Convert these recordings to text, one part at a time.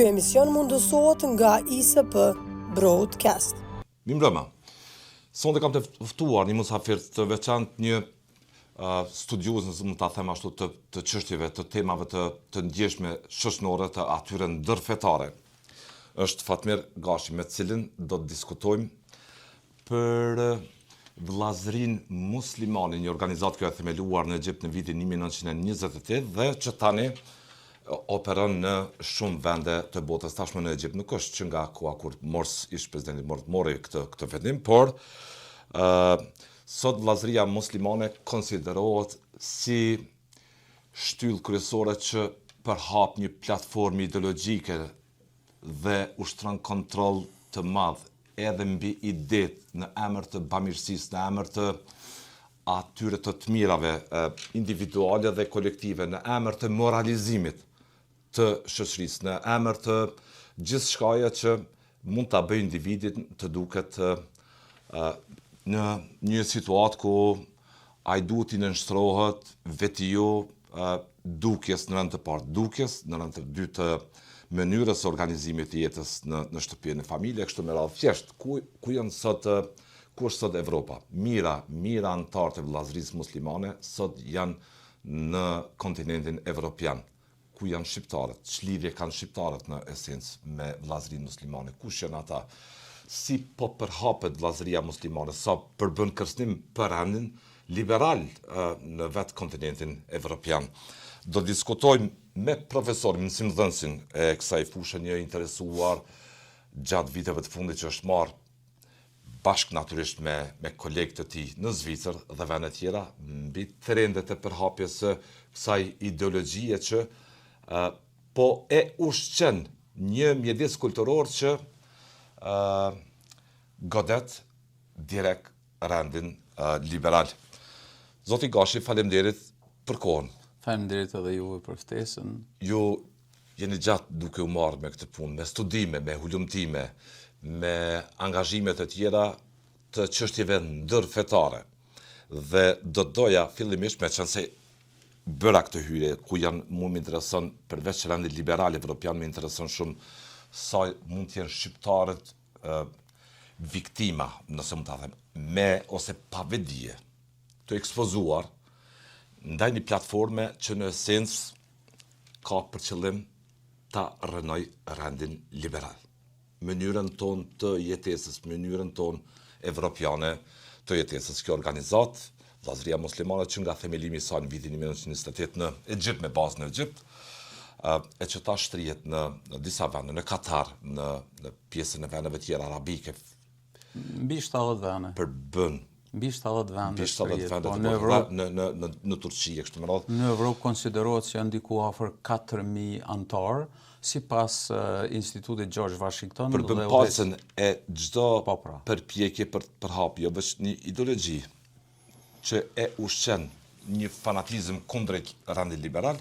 Ky emision mundësohet nga ISP Broadcast. Mirëmbrëma. Sonde kam të ftuar një musafir të veçantë, një studiues, nëse mund ta them ashtu, të çështjeve, të temave të ndjeshme shoqërore, të atyre ndërfetare. Është Fatmir Gashi, me të cilin do të diskutojmë për vllazërinë muslimane, një organizatë që e themeluar në Egjipt në vitin 1928 dhe që tani operon në shumë vende të botës. Tashmë në Egjipt nuk është që nga koha kur Morsi ish presidenti mori këtë vendim, por sot vllazëria muslimane konsiderohet si shtyllë kryesore që përhap një platformë ideologjike dhe ushtron kontroll të madh edhe mbi idetë në emër të bamirësisë, në emër të atyre të mirave individuale dhe kolektive, në emër të moralizimit të shoqërisë, në emër të gjithçkaja që mund ta bëjë individin të duket në një situatë ku ai duhet të nënshtrohet vetio dukjes në rënd të parë, dukjes në rënd të dytë të mënyrës organizimit të jetës në shtëpinë e familje, kështu me radhë. Thjesht ku janë sot, ku është sot Evropa? Mira anëtarë të vllazërisë muslimane sot janë në kontinentin evropian. Ku janë shqiptarët? Ç'lidhje kanë shqiptarët në esencë me vllazërinë muslimane? Kush janë ata? Si po përhapet vllazëria muslimane, sa përbën kërcënim për rendin liberal në vetë kontinentin evropian. Do diskutojmë me profesorin, mësimdhënësin e kësaj fushë, një interesuar gjatë viteve të fundit që është marrë bashkë natyrisht me kolegët e tij në Zvicër dhe vende tjera mbi trendet e përhapjes së kësaj ideologjie që po e ushqen një mjedis kulturor që godet direkt rendin liberal. Zoti Gashi, faleminderit për kohën. Faleminderit edhe juve për ftesën. Ju jeni gjatë duke u marrë me këtë punë, me studime, me hulumtime, me angazhime të tjera të çështjeve ndërfetare. Dhe do doja fillimisht, me qenë se bëra këtë hyrje, ku janë, mu më intereson, përveç rendi liberal evropian, më intereson shumë sa mund të jenë shqiptarët viktima, nëse mund ta them, me ose pa vedije, të ekspozuar ndaj një platforme që në esencë ka për qëllim ta rënoj rendin liberal. Mënyrën tonë të jetesës, mënyrën tonë evropiane të jetesës. Kjo organizatë, vllazëria muslimane, që nga themelimi i saj në vitin 1928 në Egjipt, me bazë në Egjipt, e që ta shtrihet në disa vende, në Katar, në pjesën e vendeve tjera arabike. Mbi 70 vende. Përbën Mbi 70 vende. Mbi 70 vende në Turqi e kështu me radhë. Në Evropë konsiderohet se janë diku afër 4000 anëtar, sipas Institutit George Washington. Përbën pasën e çdo përpjekje për të përhapur jo vetëm një ideologji që e ushqen një fanatizëm kundrejt rendit liberal,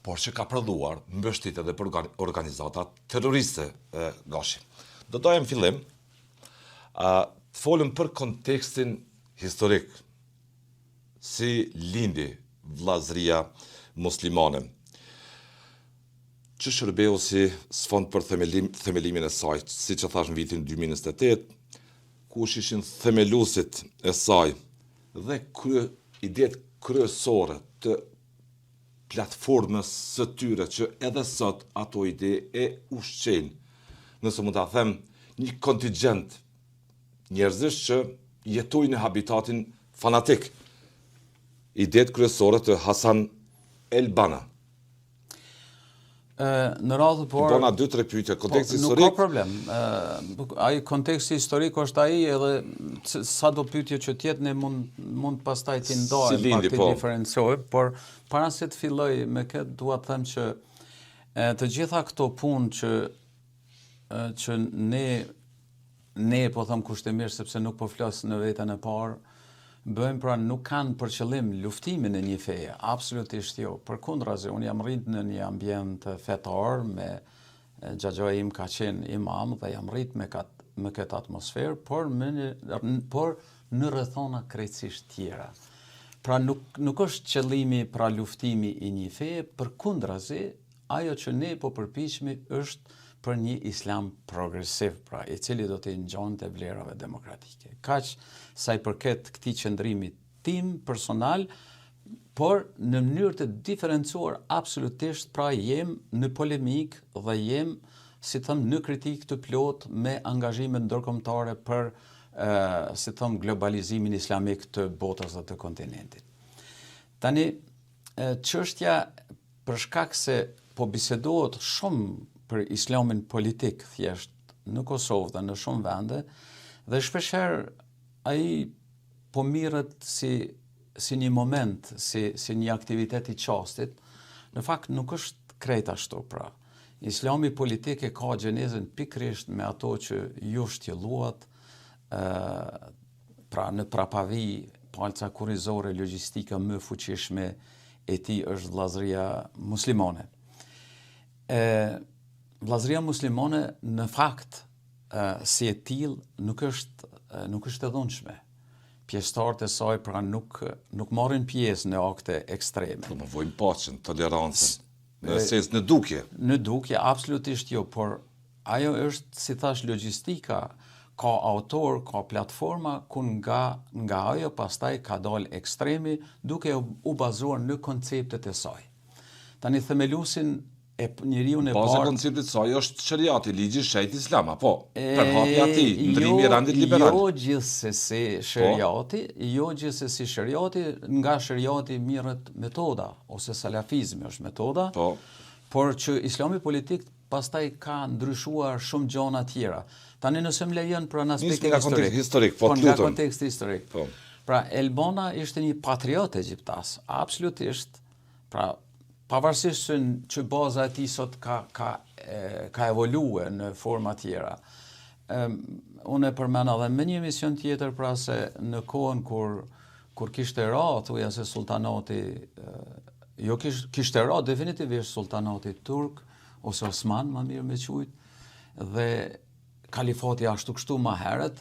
por që ka prodhuar mbështetje edhe për organizata terroriste Gashi. Do doja në fillim të folëm për kontekstin historik, si lindi vllazëria muslimane, që shërbeu si sfond për themelimin e saj, siç e thash në vitin 2028, kush ishin themeluesit e saj dhe idetë kryesore të platformës së tyre që edhe sot ato ide e ushqejnë, nëse mund ta them, një kontingjent njerëzish që jetojnë në habitatin fanatik. Idetë kryesore të Hasan el-Banna. Në radhë por bona 2-3 pyetje, konteksti historik. Nuk ka problem. Ai konteksti historik është ai, edhe sado pyetje që tjetë ne mund pastaj t'i ndajmë pak të diferencojmë, por para se të filloj me këtë dua të them që të gjitha këto punë që ne po them kushtimisht sepse nuk po flas në veten e parë, bëjmë, pra nuk kanë për qëllim luftimin e një feje, absolutisht jo. Përkundrazi, unë jam rrit në një ambient fetar, me xhaxha im ka qenë imam dhe jam rrit me këtë atmosferë, por në rrethona krejtësisht tjera. Pra nuk është qëllimi pra luftimi i një feje, përkundrazi, ajo që ne po përpiqemi është për një islam progresiv, pra i cili do të ngjonte vlerave demokratike. Kaq sa i përket këtij qëndrimi tim personal, por në mënyrë të diferencuar absolutisht, pra jem në polemik dhe jem, si thëmë, në kritik të plot me angazhime ndërkombëtare për si thëmë, globalizimin islamik të botës dhe të kontinentit. Tani, çështja për shkak se po bisedohet shumë për islamin politik thjesht në Kosovë dhe në shumë vende, dhe shpeshherë ai po mirret si një moment, si një aktivitet i çastit, në fakt nuk është krejt ashtu pra. Islami politik e ka gjenezën pikërisht me ato që ju shtjelluat, pra në prapavi palca kurrizore logjistika më fuqishme e tij është vllazëria muslimane. Vllazëria muslimane në fakt si e tillë nuk është e dhunshme. Pjesëtarët e saj pra nuk marrin pjesë në akte ekstreme. Promovojnë paqen, tolerancën, në sens në dukje. Në dukje absolutisht jo, por ajo është, si thash, logjistika, ka autor, ka platforma, ku nga ajo pastaj ka dal ekstremi duke u bazuar në konceptet e saj. Tani themelusin e njeriu në parë. Baza e konceptit të saj është shariati, ligji shejt islam, apo? Përhapja e tij, ndrimi i rendit liberal. Jo gjithsesi shariati, nga shariati mirret metoda ose salafizmi është metoda. Por që islami politik pastaj ka ndryshuar shumë gjëra tjera. Tani nëse më lejon për në aspektin historik, nga konteksti historik. Pra Elbona ishte një patriot egjiptas, absolutisht. Pra pavarësisht që baza e tij sot ka evoluar në forma tjera. Unë e përmend edhe me një emision tjetër pra se në kohën kur kishte ra, thuja se sultanati jo kishte ra definitivisht sultanati turk ose Osman, më mirë me quajt, dhe kalifati ashtu kështu më herët,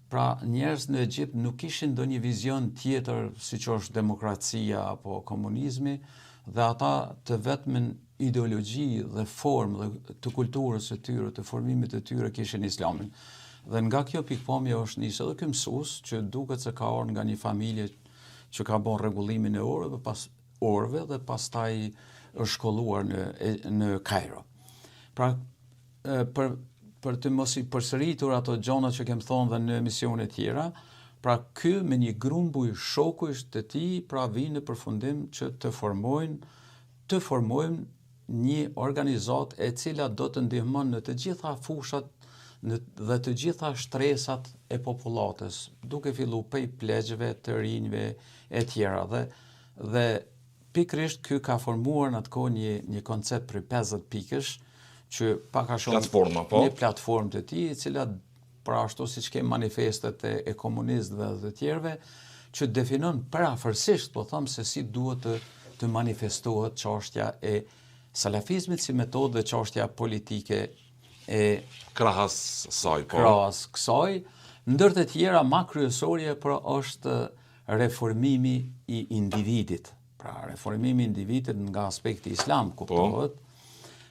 pra njerëz në Egjipt nuk kishin ndonjë vizion tjetër siç është demokracia apo komunizmi, dhe ata të vetmin ideologji dhe formë dhe të kulturës së tyre, të formimit të tyre kishin islamin. Dhe nga kjo pikpamje është nisë edhe ky mësues që duket se ka ardhur nga një familje që ka bën rregullimin e orëve dhe pastaj është shkolluar në Kairo. Pra për të mos i përsëritur ato gjona që kem thonë dhe në emisione tjera, pra ky me një grumbull shokujsh të tij pra vinë në përfundim që të formojmë një organizatë e cila do të ndihmon në të gjitha fushat dhe të gjitha shtresat e popullatës, duke fillu prej plegjëve, të rinjve e tjera. Dhe pikërisht ky ka formuar në atë kohë një koncept për 50 pikësh, që pak a shumë një platformë të tij, e cila pra ashtu siç ke manifestet e komunistëve dhe të tjerëve, që definon parafërsisht, po them se si duhet të manifestohet çështja e salafizmit si metodë dhe çështja politike e krahas saj, krahas kësaj, ndër të tjera më kryesorje pra është reformimi i individit. Pra reformimi i individit nga aspekti islam kuptohet.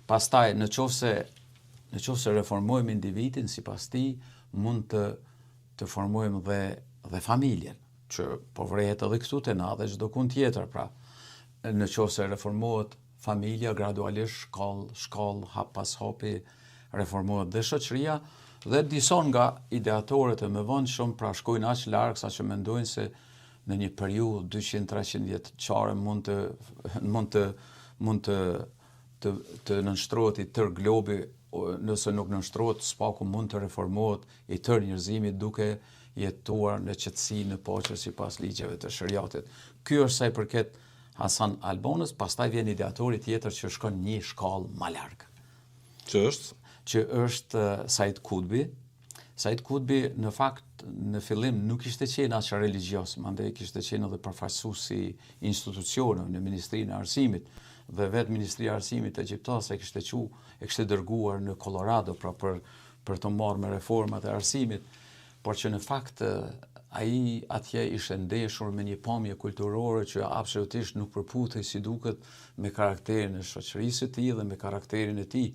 Pastaj në qoftë se reformojmë individin sipas tij, mund të formojmë dhe familjen, që po vrehet edhe këtu te na dhe çdo kund tjetër, pra. Në qoftë se reformohet familja gradualisht, shkallë hap pas hapi, reformohet dhe shoqëria, dhe disa nga ideatorët e mëvonshëm pra shkojnë aq larg sa që mendojnë se në një periudhë 200-300 vjetëçare mund të nënshtrohet i tërë globi, nëse nuk nënshtrohet, spaku mund të reformohet i tërë njerëzimi duke jetuar në qetësi, në paqe sipas ligjeve të shariatit. Ky është sa i përket Hasan Albonës, pastaj vjen ideatori tjetër që shkon një shkallë më larg. Që është Said Qutbi. Said Qutbi në fakt në fillim nuk ishte qenë aq religios, mandej kishte qenë edhe përfaqësues si institucione në Ministrinë e Arsimit, dhe vetë Ministria e Arsimit egjiptase e kishte dërguar në Colorado pra për të marrë me reformat e arsimit, por që në fakt ai atje ishte ndeshur me një pamje kulturore që absolutisht nuk përputhej si duket me karakterin e shoqërisë së tij dhe me karakterin e tij.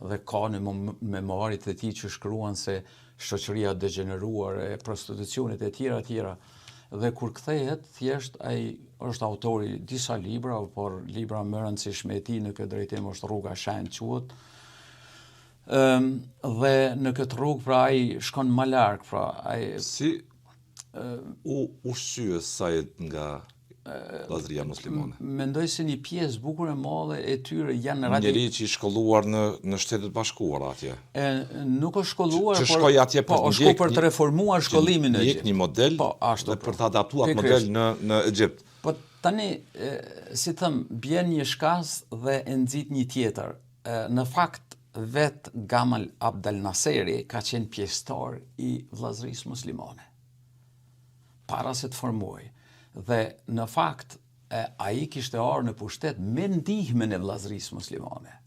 dhe ka në memoarit e tij që shkruan se shoqëria degeneruar e prostitucionit e tjera, dhe kur kthehet, thjesht ai është autori disa libra, por libra më rëndësishme e tij në këtë drejtim është Rruga e Shenjtë quhet. Dhe në këtë rrugë pra ai shkon më larg, pra ai si ushqye Said nga vllazëria muslimane. Mendoj se një pjesë bukur e madhe e tyre janë njëri që i shkolluar në Shtetet Bashkuara atje. Nuk është shkolluar, që shkoi atje po shkoi për të reformuar shkollimin e Egjipt. Një model dhe për të adaptuar model në Egjipt. Po tani, si thëm, bjen një shkas dhe e nxit një tjetër. Në fakt, vet Gamal Abdel Naseri ka qenë pjesëtar i vllazërisë muslimane, para se të formuoj. Dhe në fakt, ai kishte ardhur në pushtet me ndihmën e vllazërisë muslimane.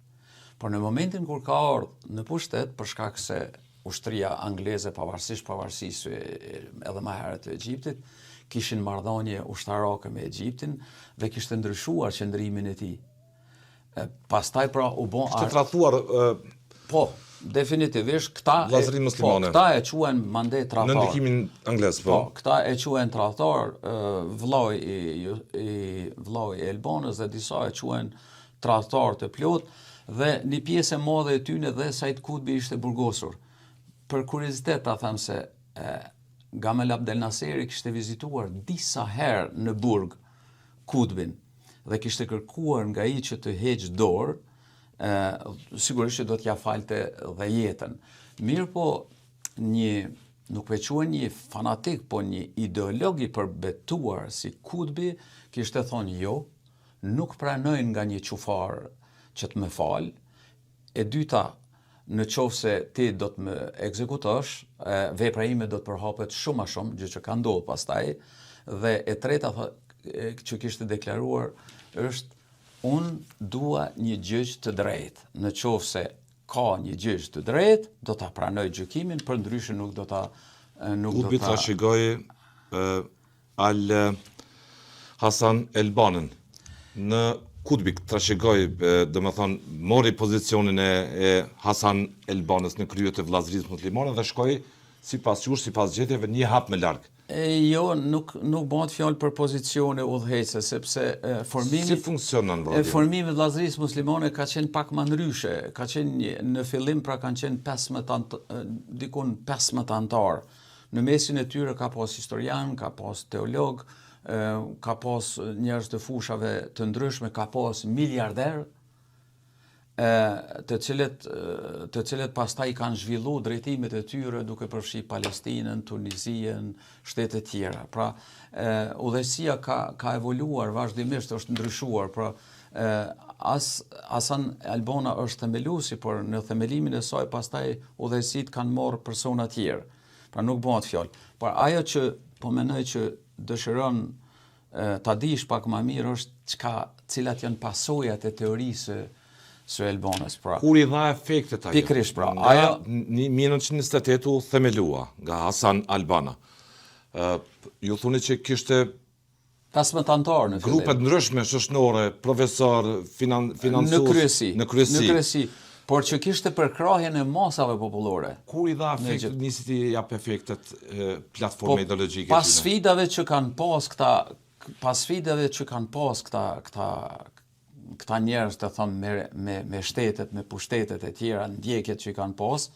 Por në momentin kur ka ardhur në pushtet, për shkak se ushtria angleze pavarësisht edhe më herët të Egjiptit, kishin marrëdhënie ushtarake me Egjiptin dhe kishte ndryshuar qëndrimin e tij. Pastaj pra u bën të tradhuar po, definitivisht këta e quhen mande tradhtar. Në ndikimin anglez, po. Këta e quhen tradhtar, vllai i Elbanës dhe disa e quhen tradhtar të plot, dhe një pjesë e madhe e tyre dhe Said Qutbi ishte burgosur. Për kuriozitet ta them se Gamal Abdel Naseri kishte vizituar disa herë në burg Qutbin dhe kishte kërkuar nga ai që të heqë dorë, sigurisht që do t'ja falte dhe jetën. Mirë po, nuk e quhen një fanatik, po një ideolog i përbetuar si Qutbi kishte thonë jo, nuk pranojnë nga një qufar që të më falë, e dyta, në qoftë se ti do të më ekzekutosh, vepra ime do të përhapet shumë a shumë, gjë që ka ndodhur pastaj, dhe e treta që kishte deklaruar është unë dua një gjyq të drejtë. Në qoftë se ka një gjyq të drejtë, do ta pranoj gjykimin, për ndryshe nuk do ta Qutbi trashëgoi Al Hasan Elbanën. Në Qutbi trashëgoi, domethënë mori pozicionin e Hasan Elbanës në krye të vllazërisë muslimane dhe shkoi sipas gjetjeve një hap më larg. Jo, nuk bëhet fjalë për pozicione udhëheqëse, sepse si funksionon formimi i vllazërisë muslimane ka qenë pak më ndryshe. Ka qenë në fillim pra kanë qenë dikun 15 antar. Në mesin e tyre ka pas historian, ka pas teolog, ka pas njerëz të fushave të ndryshme, ka pas miliarder, të cilët pastaj kanë zhvilluar drejtimet e tyre duke përfshi Palestinën, Tunizien, shtete tjera. Pra, udhëheqësia ka evoluar vazhdimisht, është ndryshuar. Pra, Hasan Elbana është themeluesi, por në themelimin e saj pastaj udhëheqësitë kanë marrë persona tjerë. Pra nuk bëhet fjalë. Por ajo që po mendoj që dëshiron ta dish pak më mirë është cilat janë pasojat e teorisë së Elbanës. Pra, kur i dha efektet ajo? Pikërisht, pra. Ajo 1928 u themelua nga Hasan Albana. Ju thoni që kishte 15 antar në fillim. Grupe ndryshme shoqërore, profesor, financues në kryesi. Por që kishte përkrahjen e masave popullore. Kur i dha efektet, nisi të jap efektet platforme ideologjike? Pas sfidave që kanë pas këta njerëz të thonë me shtetet, me pushtetet e tjera, ndjekjet që i kanë pas,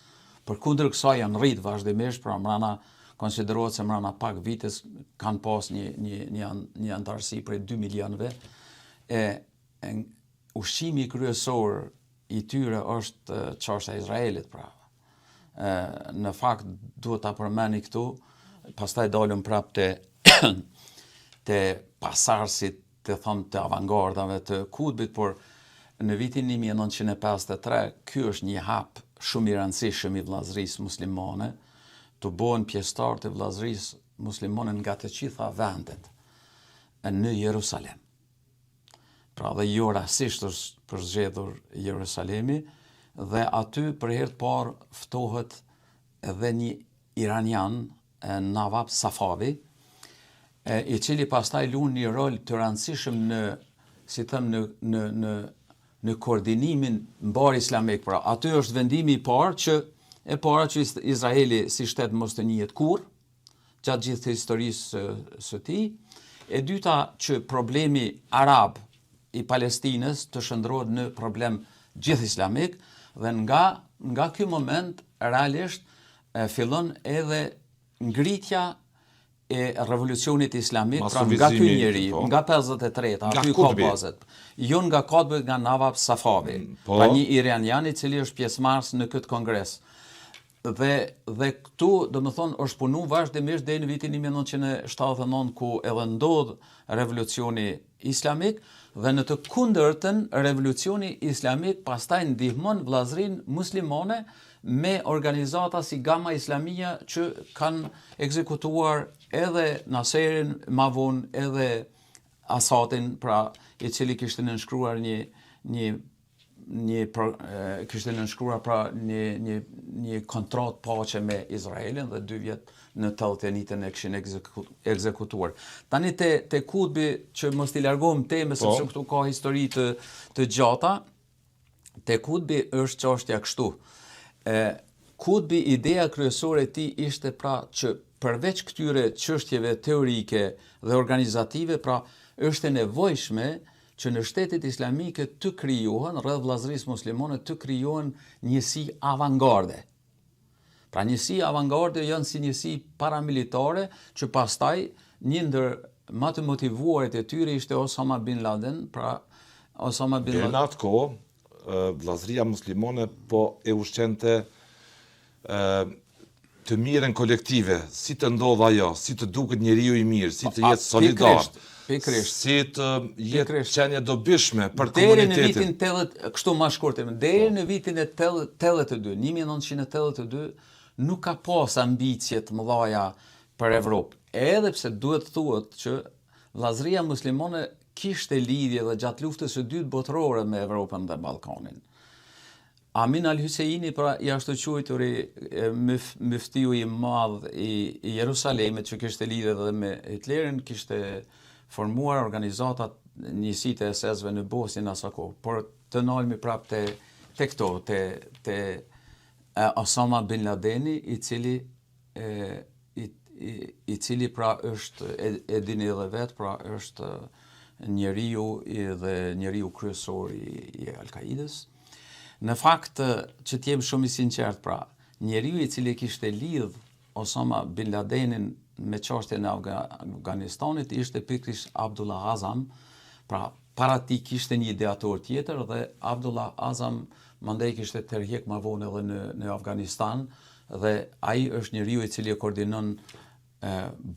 përkundër kësaj janë rrit vazhdimisht, pra mbrana konsiderohet se mbrana pak vites kanë pas një antarësi prej 2 milionëve. Ushqimi kryesor i tyre është çështja e Izraelit, pra. Në fakt duhet ta përmeni këtu, pastaj dalëm prapë te pasarësit të avangardave të Qutbit, por në vitin 1953 ky është një hap shumë i rëndësishëm i vllazërisë muslimane, të bëhen pjesëtar të vllazërisë muslimane nga të gjitha vendet në Jerusalem. Pra dhe jo rastisht është përzgjedhur Jerusalemi, dhe aty për herë të parë ftohet edhe një iranian, Nawab Safavi, i cili pastaj luan një rol të rëndësishëm në në koordinimin mbar islamik. Pra, aty është vendimi i parë që Izraeli si shtet mos të njihet kurrë gjatë gjithë historisë së tij. E dyta që problemi arab i Palestinës të shndrohet në problem gjithë islamik dhe nga ky moment realisht fillon edhe ngritja e revolucionit islamik, pra nga ky njeriu, nga 53-a, aty ka bazat. Jo nga Kutbi, nga Nawab Safavi, pra një iranian i cili është pjesëmarrës në këtë kongres. Dhe këtu, domethënë, është punu vazhdimisht deri në vitin 1979 ku edhe ndodh revolucioni islamik dhe në të kundërtën revolucioni islamik pastaj ndihmon vllazërinë muslimane me organizata si Gama Islamia që kanë ekzekutuar edhe Nasserin, ma vonë edhe Asadin, pra i cili kishte nënshkruar kishte nënshkruar pra një kontratë paqe me Izraelin dhe 2 vjet në 81-ën e kishin ekzekutuar. Tani te Kutbi, që mos t'i largohem temës sepse këtu ka histori të gjata, te Kutbi është çështja kështu. Kutbi, ideja kryesore e tij ishte pra që përveç këtyre çështjeve teorike dhe organizative, pra është e nevojshme që në shtetet islamike të krijohen, rreth vllazërisë muslimane të krijohen njësi avangarde. Pra njësi avangarde janë si njësi paramilitare që pastaj një ndër më të motivuarit e tyre ishte Osama bin Laden, pra Osama bin Laden. Në atë kohë, vllazëria muslimane po e ushqente të mirën kolektive, si të ndodh ajo, si të duket njeriu i mirë, si të jetë solidar, si të jetë qenie dobishme për komunitetin. Deri në vitin 80, kështu më shkurt, deri në vitin e 82, 1982, nuk ka pas ambicje të mëdha për Evropë. Edhe pse duhet thuhet që vllazëria muslimane kishte lidhje dhe gjatë luftës së dytë botërore me Evropën dhe Ballkanin. Amin al-Husseini, pra i ashtu quajturi muftiu i madh i Jerusalemit, që kishte lidhje edhe me Hitlerin, kishte formuar organizatat njësitë e SS-ve në Bosnjë në asaj kohë. Por të nalmi prapë te këto, te Osama bin Ladeni, i cili pra është, e dini edhe vetë, pra është njeriu kryesor i Al-Qaidës. Në fakt, që t'jem shumë i sinqert, pra, njeriu i cili kishte lidh Osama bin Ladenin me çështjen e Afganistanit ishte pikërisht Abdullah Azam, pra para ti kishte një ideator tjetër dhe Abdullah Azam mandej kishte tërheq më vonë edhe në Afganistan dhe ai është njeriu i cili e koordinon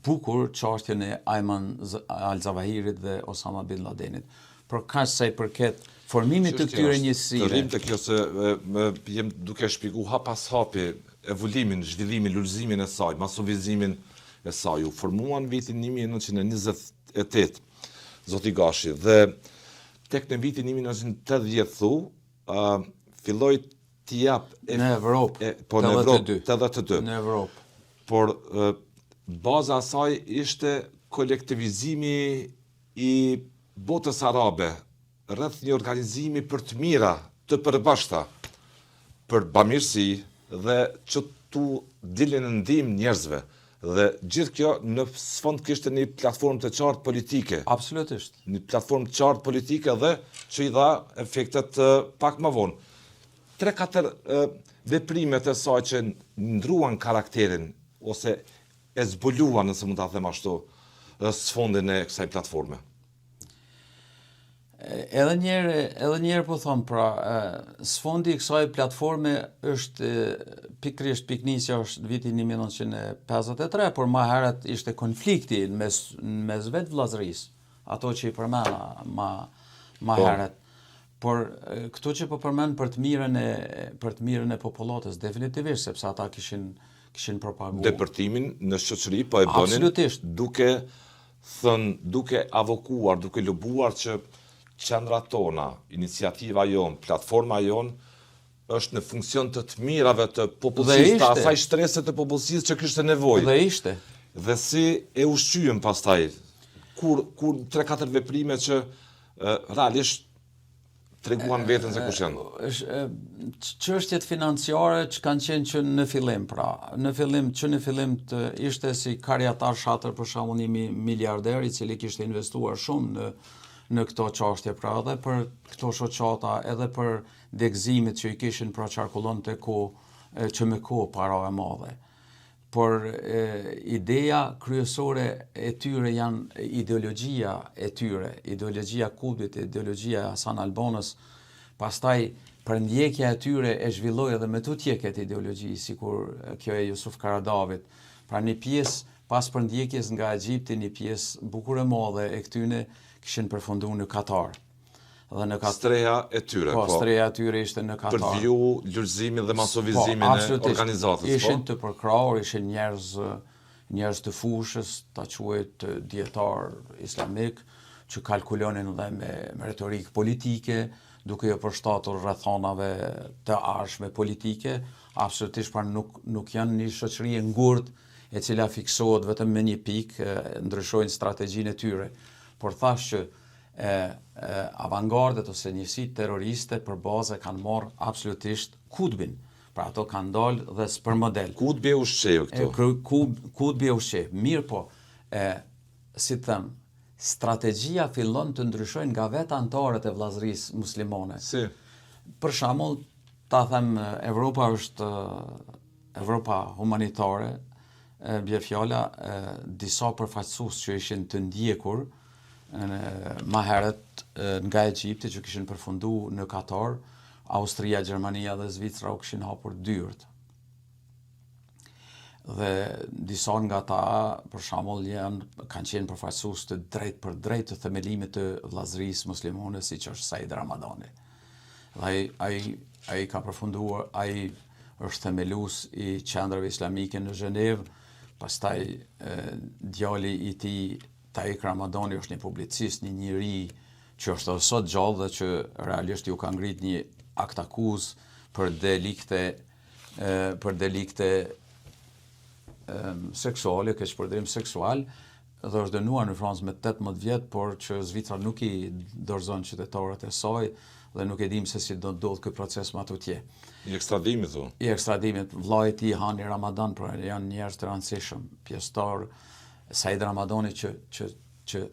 bukur çështjen e Ayman al-Zawahirit dhe Osama bin Ladenit. Por kaq sa i përket formimit të këtyre njësive. Të rrim të kjo se jem duke shpiku hap pas hapi evoluimin, zhvillimin, lullëzimin e saj, masovizimin e saj. U formuan vitin 1928, Zoti Gashi, dhe tek në vitin 1980 filloi t'i jap në Evropë, po në Evropë, 82. Në Evropë. Por baza e saj ishte kolektivizimi i botës arabe rreth një organizimi për të mira, të përbashkëta, për bamirësi dhe që tu dilin në ndihmë njerëzve. Dhe gjithë kjo në sfond kishte një platformë të qartë politike. Absolutisht. Një platformë të qartë politike dhe që i dha efektet pak më vonë. 3-4 veprimet e saj që ndruan karakterin ose e zbuluan, nëse mund ta them ashtu, sfondin e kësaj platforme. Edhe njerë po thom, pra, sfondi i kësaj platforme është pikrisht piknisja është vitin 1953, por më herët ishte konflikti mes vetë vllazërisë, ato që i përmena më herët. Por këto që po përmend për të mirën e popullatës, definitivisht, sepse ata kishin propaguar depërtimin në shoqëri, po e bënin duke avokuar, duke lobuar që qendrat tona, iniciativa jon, platforma jon është në funksion të mirave të popullsisë, të asaj shtrese të popullsisë që kishte nevojë. Dhe ishte. Dhe si e ushqyem pastaj kur 3-4 veprime që realisht treguan veten se kush janë. Çështjet financiare që kanë qenë që në fillim, pra, në fillim të ishte si Karjatar Shatër, për shembull, një miliarder i cili kishte investuar shumë në këto çështje, pra, edhe për këto shoqata, edhe për degëzimet që i kishin pra qarkullonte që me kohë para e madhe. Por ideja kryesore e tyre janë ideologjia e tyre, ideologjia Kutbit, ideologjia e Hasan Albanës, pastaj përndjekja e tyre e zhvilloi edhe me tutjeket ideologji, sikur kjo e Jusuf Karadavit. Pra një pjesë pas përndjekjes nga Egjipti, një pjesë bukur e madhe e këtyne kishin përfunduar në Katar. Streja e tyre, po. Streja e tyre ishte në Katar. Për të viju lulëzimin dhe masovizimin e organizatës, Ishin të përkrahur, ishin njerëz të fushës, ta quhet dietar islamik, që kalkulonin dhe me retorikë politike, duke jo përshtatur rrethonave të arshme politike, absolutisht pra nuk janë një shoqëri e ngurtë e cila fiksohet vetëm me një pikë, ndryshojnë strategjinë e tyre. Por thash që avangardet ose njësitë terroriste për bazë kanë marrë absolutisht Kutbin. Pra ato kanë dalë dhe për model. Kutbi e ushqeu këto. Kutbi e ushqeu. Mirë po, si them, strategjia fillon të ndryshojnë nga vetë anëtarët e vllazërisë muslimane. Si? Për shembull, ta them, Evropa është Evropa humanitare, bie fjala disa përfaqësues që ishin të ndjekur ma herët nga Egjipti që kishin përfunduar në Katar, Austria, Gjermania dhe Zvicra u kishin hapur dyert. Dhe disa nga ta, për shembull, kanë qenë përfaqësues të drejt për drejt të themelimit të vllazërisë muslimane, siç është Said Ramadani. Dhe ai ka përfunduar, ai është themelues i qendrave islamike në Zhenevë, pastaj djali i tij Taik Ramadani është një publicist, një njeri që është edhe sot gjallë dhe që realisht ju ka ngrit një akt akuzë për delikte seksuale, keqpërdrim seksual, dhe është dënuar në Francë me 18 vjet, por që Zvicra nuk i dorëzon qytetarët e saj dhe nuk e dim se si do të ndodhë ky proces më atje. I ekstradimit thu. I ekstradimit, vllai i tij Hani Ramadan, pra janë njerëz të rëndësishëm, pjesëtar Said Ramadani që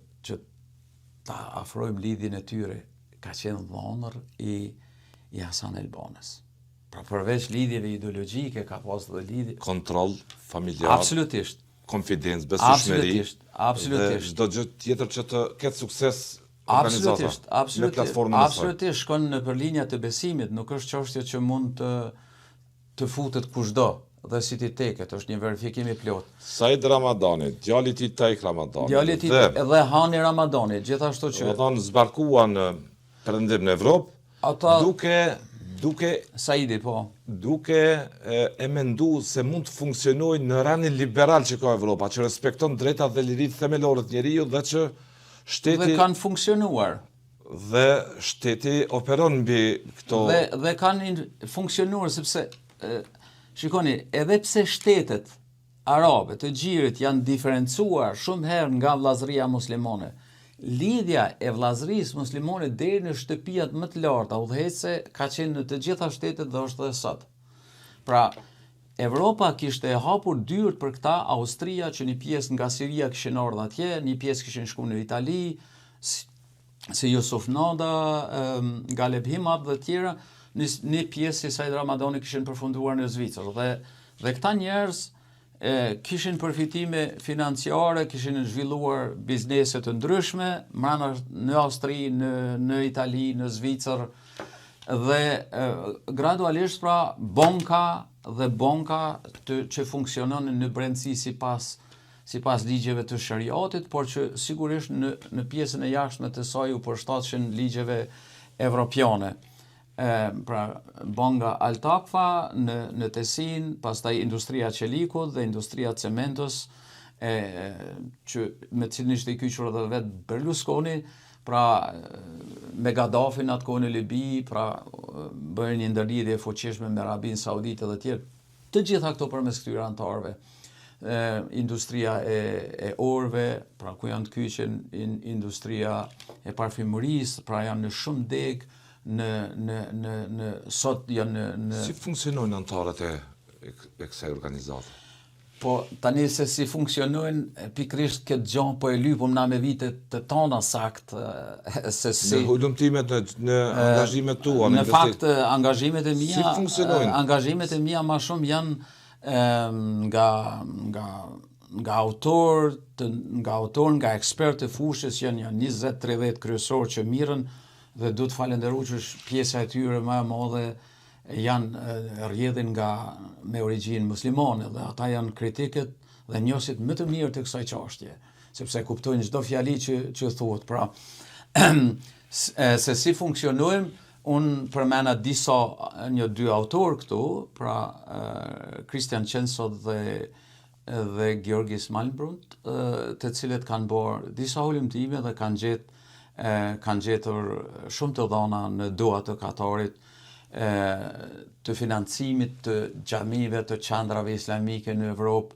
ta afrojmë lidhjen e tyre, ka qenë dhonër i Hasan Albanës. Pra përveç lidhjeve ideologjike, ka pas dhe lidhje... Kontroll familjar. Absolutisht. Konfidencë, besueshmëri. Absolutisht. Dhe çdo gjë tjetër që të ketë sukses organizata. Absolutisht, shkon në për linja të besimit, nuk është çështje që mund të futet kushdo. Dhe si ti teket, është një verifikim i plot. Said Ramadani, djali i Taik Ramadani. Djali i dhe Hani Ramadani, gjithashtu që... Domethënë zbarkuan perëndim në Evropë, duke Saidi, po. Duke e mendu se mund të funksionojë në ranin liberal që ka Evropa, që respekton drejtat dhe liritë themelore të njeriut dhe që shteti... Dhe kanë funksionuar. Dhe shteti operon mbi këto... Dhe kanë funksionuar sepse... Shikoni, edhe pse shtetet arabe të gjirit janë diferencuar shumë herë nga vllazëria muslimane, lidhja e vllazërisë muslimane deri në shtëpiat më të larta udhëheqëse ka qenë në të gjitha shtetet dhe është edhe sot. Pra, Evropa kishte hapur dyert për këta, Austria që një pjesë nga Siria kishin ardhur atje, një pjesë kishin shkuar në Itali, si Yusuf Nada, Galeb Himad dhe tjera, një pjesë si Said Ramadani kishin përfunduar në Zvicër. Dhe këta njerëz kishin përfitime financiare, kishin zhvilluar biznese të ndryshme, mbrana në Austri, në Itali, në Zvicër, dhe gradualisht pra banka që funksiononin në brendësi sipas ligjeve të shariatit, por që sigurisht në pjesën e jashtme të saj u përshtatshin ligjeve evropiane. Pra Banka Al-Takfa në Tesin, pastaj industria Qelikut dhe industria Cementos, që me cilin ishte i kyqur edhe vetë Berlusconi, pra me Gaddafin atë kohë në Libi, pra bërë një ndërlidhje fuqishme me Arabin Saudite dhe tjerë, të gjitha këto përmes këtyre anëtarëve. Industria e orëve, pra ku janë të kyqen industria e parfymerisë, pra janë në shumë degë, në sot janë në Si funksionojnë anëtarët e kësaj organizate? Po tani se si funksionojnë pikrisht këtë gjë po e lypum na me vitet të tona sakt se si në hulumtimet në angazhimet tua në fakt angazhimet e mia si funksionojnë? Angazhimet e mia më shumë janë nga autor, nga ekspert të fushës janë 20-30 kryesor që mirën dhe du të falenderuar që pjesa e tyre më e madhe janë rrjedhin me origjinë muslimane dhe ata janë kritikët dhe njohësit më të mirë të kësaj çështje, sepse kuptojnë çdo fjali që thuhet. Pra, se si funksionojmë, unë përmena disa, 1-2 autor këtu, pra Christian Censod dhe Georgis Malmbrund, të cilët kanë bërë disa hulumtime dhe kanë gjetur shumë të dhona në doa të Katarit, të financimit të xhamive të qandrave islamike në Evropë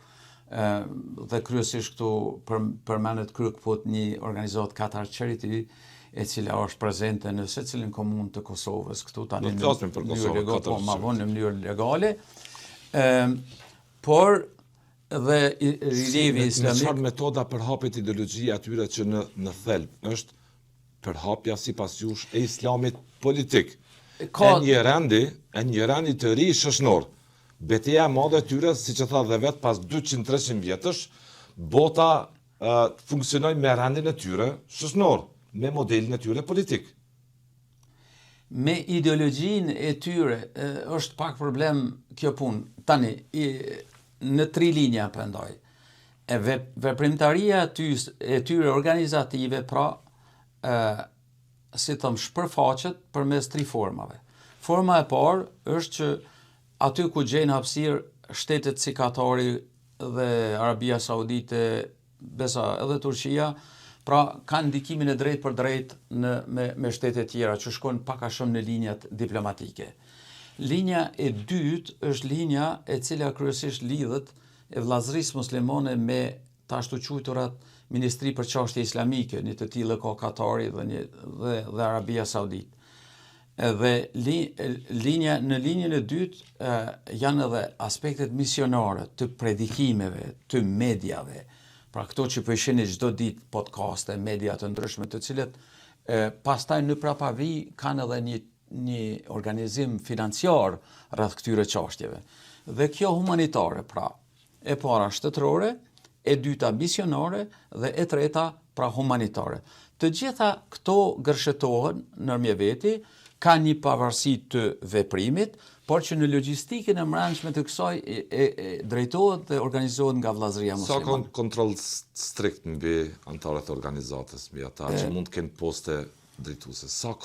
dhe kryesisht këtu përmendet kryekfut një organizatë Qatar Charity e cila është prezente në secilin komunë të Kosovës këtu tani në mënyrë legale, por dhe rrjevi islamik. Çfarë metoda përhapet ideologjia atyre që në thelb është përhapja sipas jush e islamit politik? E një rendi të ri shoqënor. Betejë e madhe e tyre, siç e tha dhe vet, pas 200-300 vjetësh, bota funksionoi me rendin e tyre shoqënor, me modelin e tyre politik. Me ideologjinë e tyre është pak problem kjo punë. Tani në 3 linja pendoj. Veprimtaria e tyre organizative, pra si thëmë shpërfaqet përmes 3 formave. Forma e parë është që aty ku gjejnë hapësirë shtetet si Katari dhe Arabia Saudite, besa edhe Turqia, pra kanë ndikimin e drejt për drejt me shtetet tjera që shkojnë pak a shumë në linjat diplomatike. Linja e dytë është linja e cila kryesisht lidhet e vllazërisë muslimane me të ashtu quajturat Ministri për çështje islamike, një të tillë ka Katari dhe Arabia Saudite. Dhe në linjën e dytë janë edhe aspektet misionare të predikimeve, të mediave. Pra këto që po shihni çdo ditë podcaste, media të ndryshme, të cilët pastaj në prapavi kanë edhe një organizim financiar rreth këtyre çështjeve. Dhe kjo humanitare, pra, e para shtetërore, e dyta misionare dhe e treta pra humanitare. Të gjitha këto gërshetohen nërmjeveti, ka një pavarësi të veprimit, por që në logjistikën e mbrëmshme të kësaj drejtohet dhe organizohet nga vllazëria muslimane. Sa ka kontroll strikt mbi anëtarët e organizatës, mbi ata që mund të kenë poste drejtuese? Sa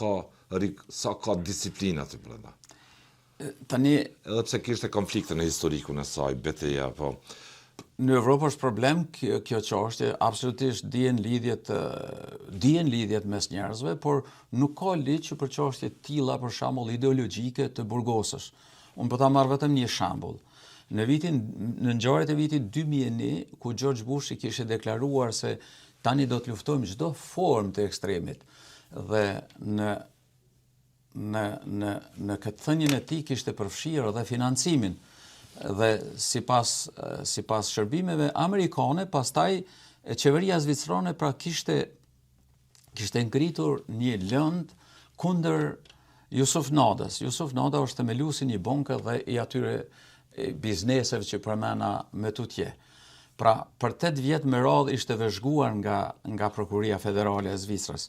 ka disiplinë aty brenda? Tani edhe pse kishte konflikte në historikun e saj, betejë apo në Evropë është problem kjo çështje, absolutisht dihen lidhjet mes njerëzve, por nuk ka ligj që për çështje të tilla, për shembull ideologjike, të burgosësh. Unë po ta marr vetëm një shembull. Në ngjarjet e vitit 2001, ku George Bush i kishte deklaruar se tani do të luftojmë çdo formë të ekstremit dhe në këtë thënien e tij kishte përfshirë edhe financimin. Dhe sipas shërbimeve amerikane, pastaj qeveria zvicrane pra kishte ngritur një lëndë kundër Jusuf Nadës. Jusuf Nada është themeluesi një banke dhe i atyre bizneseve që përmena me tutje. Pra, për 8 vjet me radhë ishte vëzhguar nga Prokuria Federale e Zvicrës.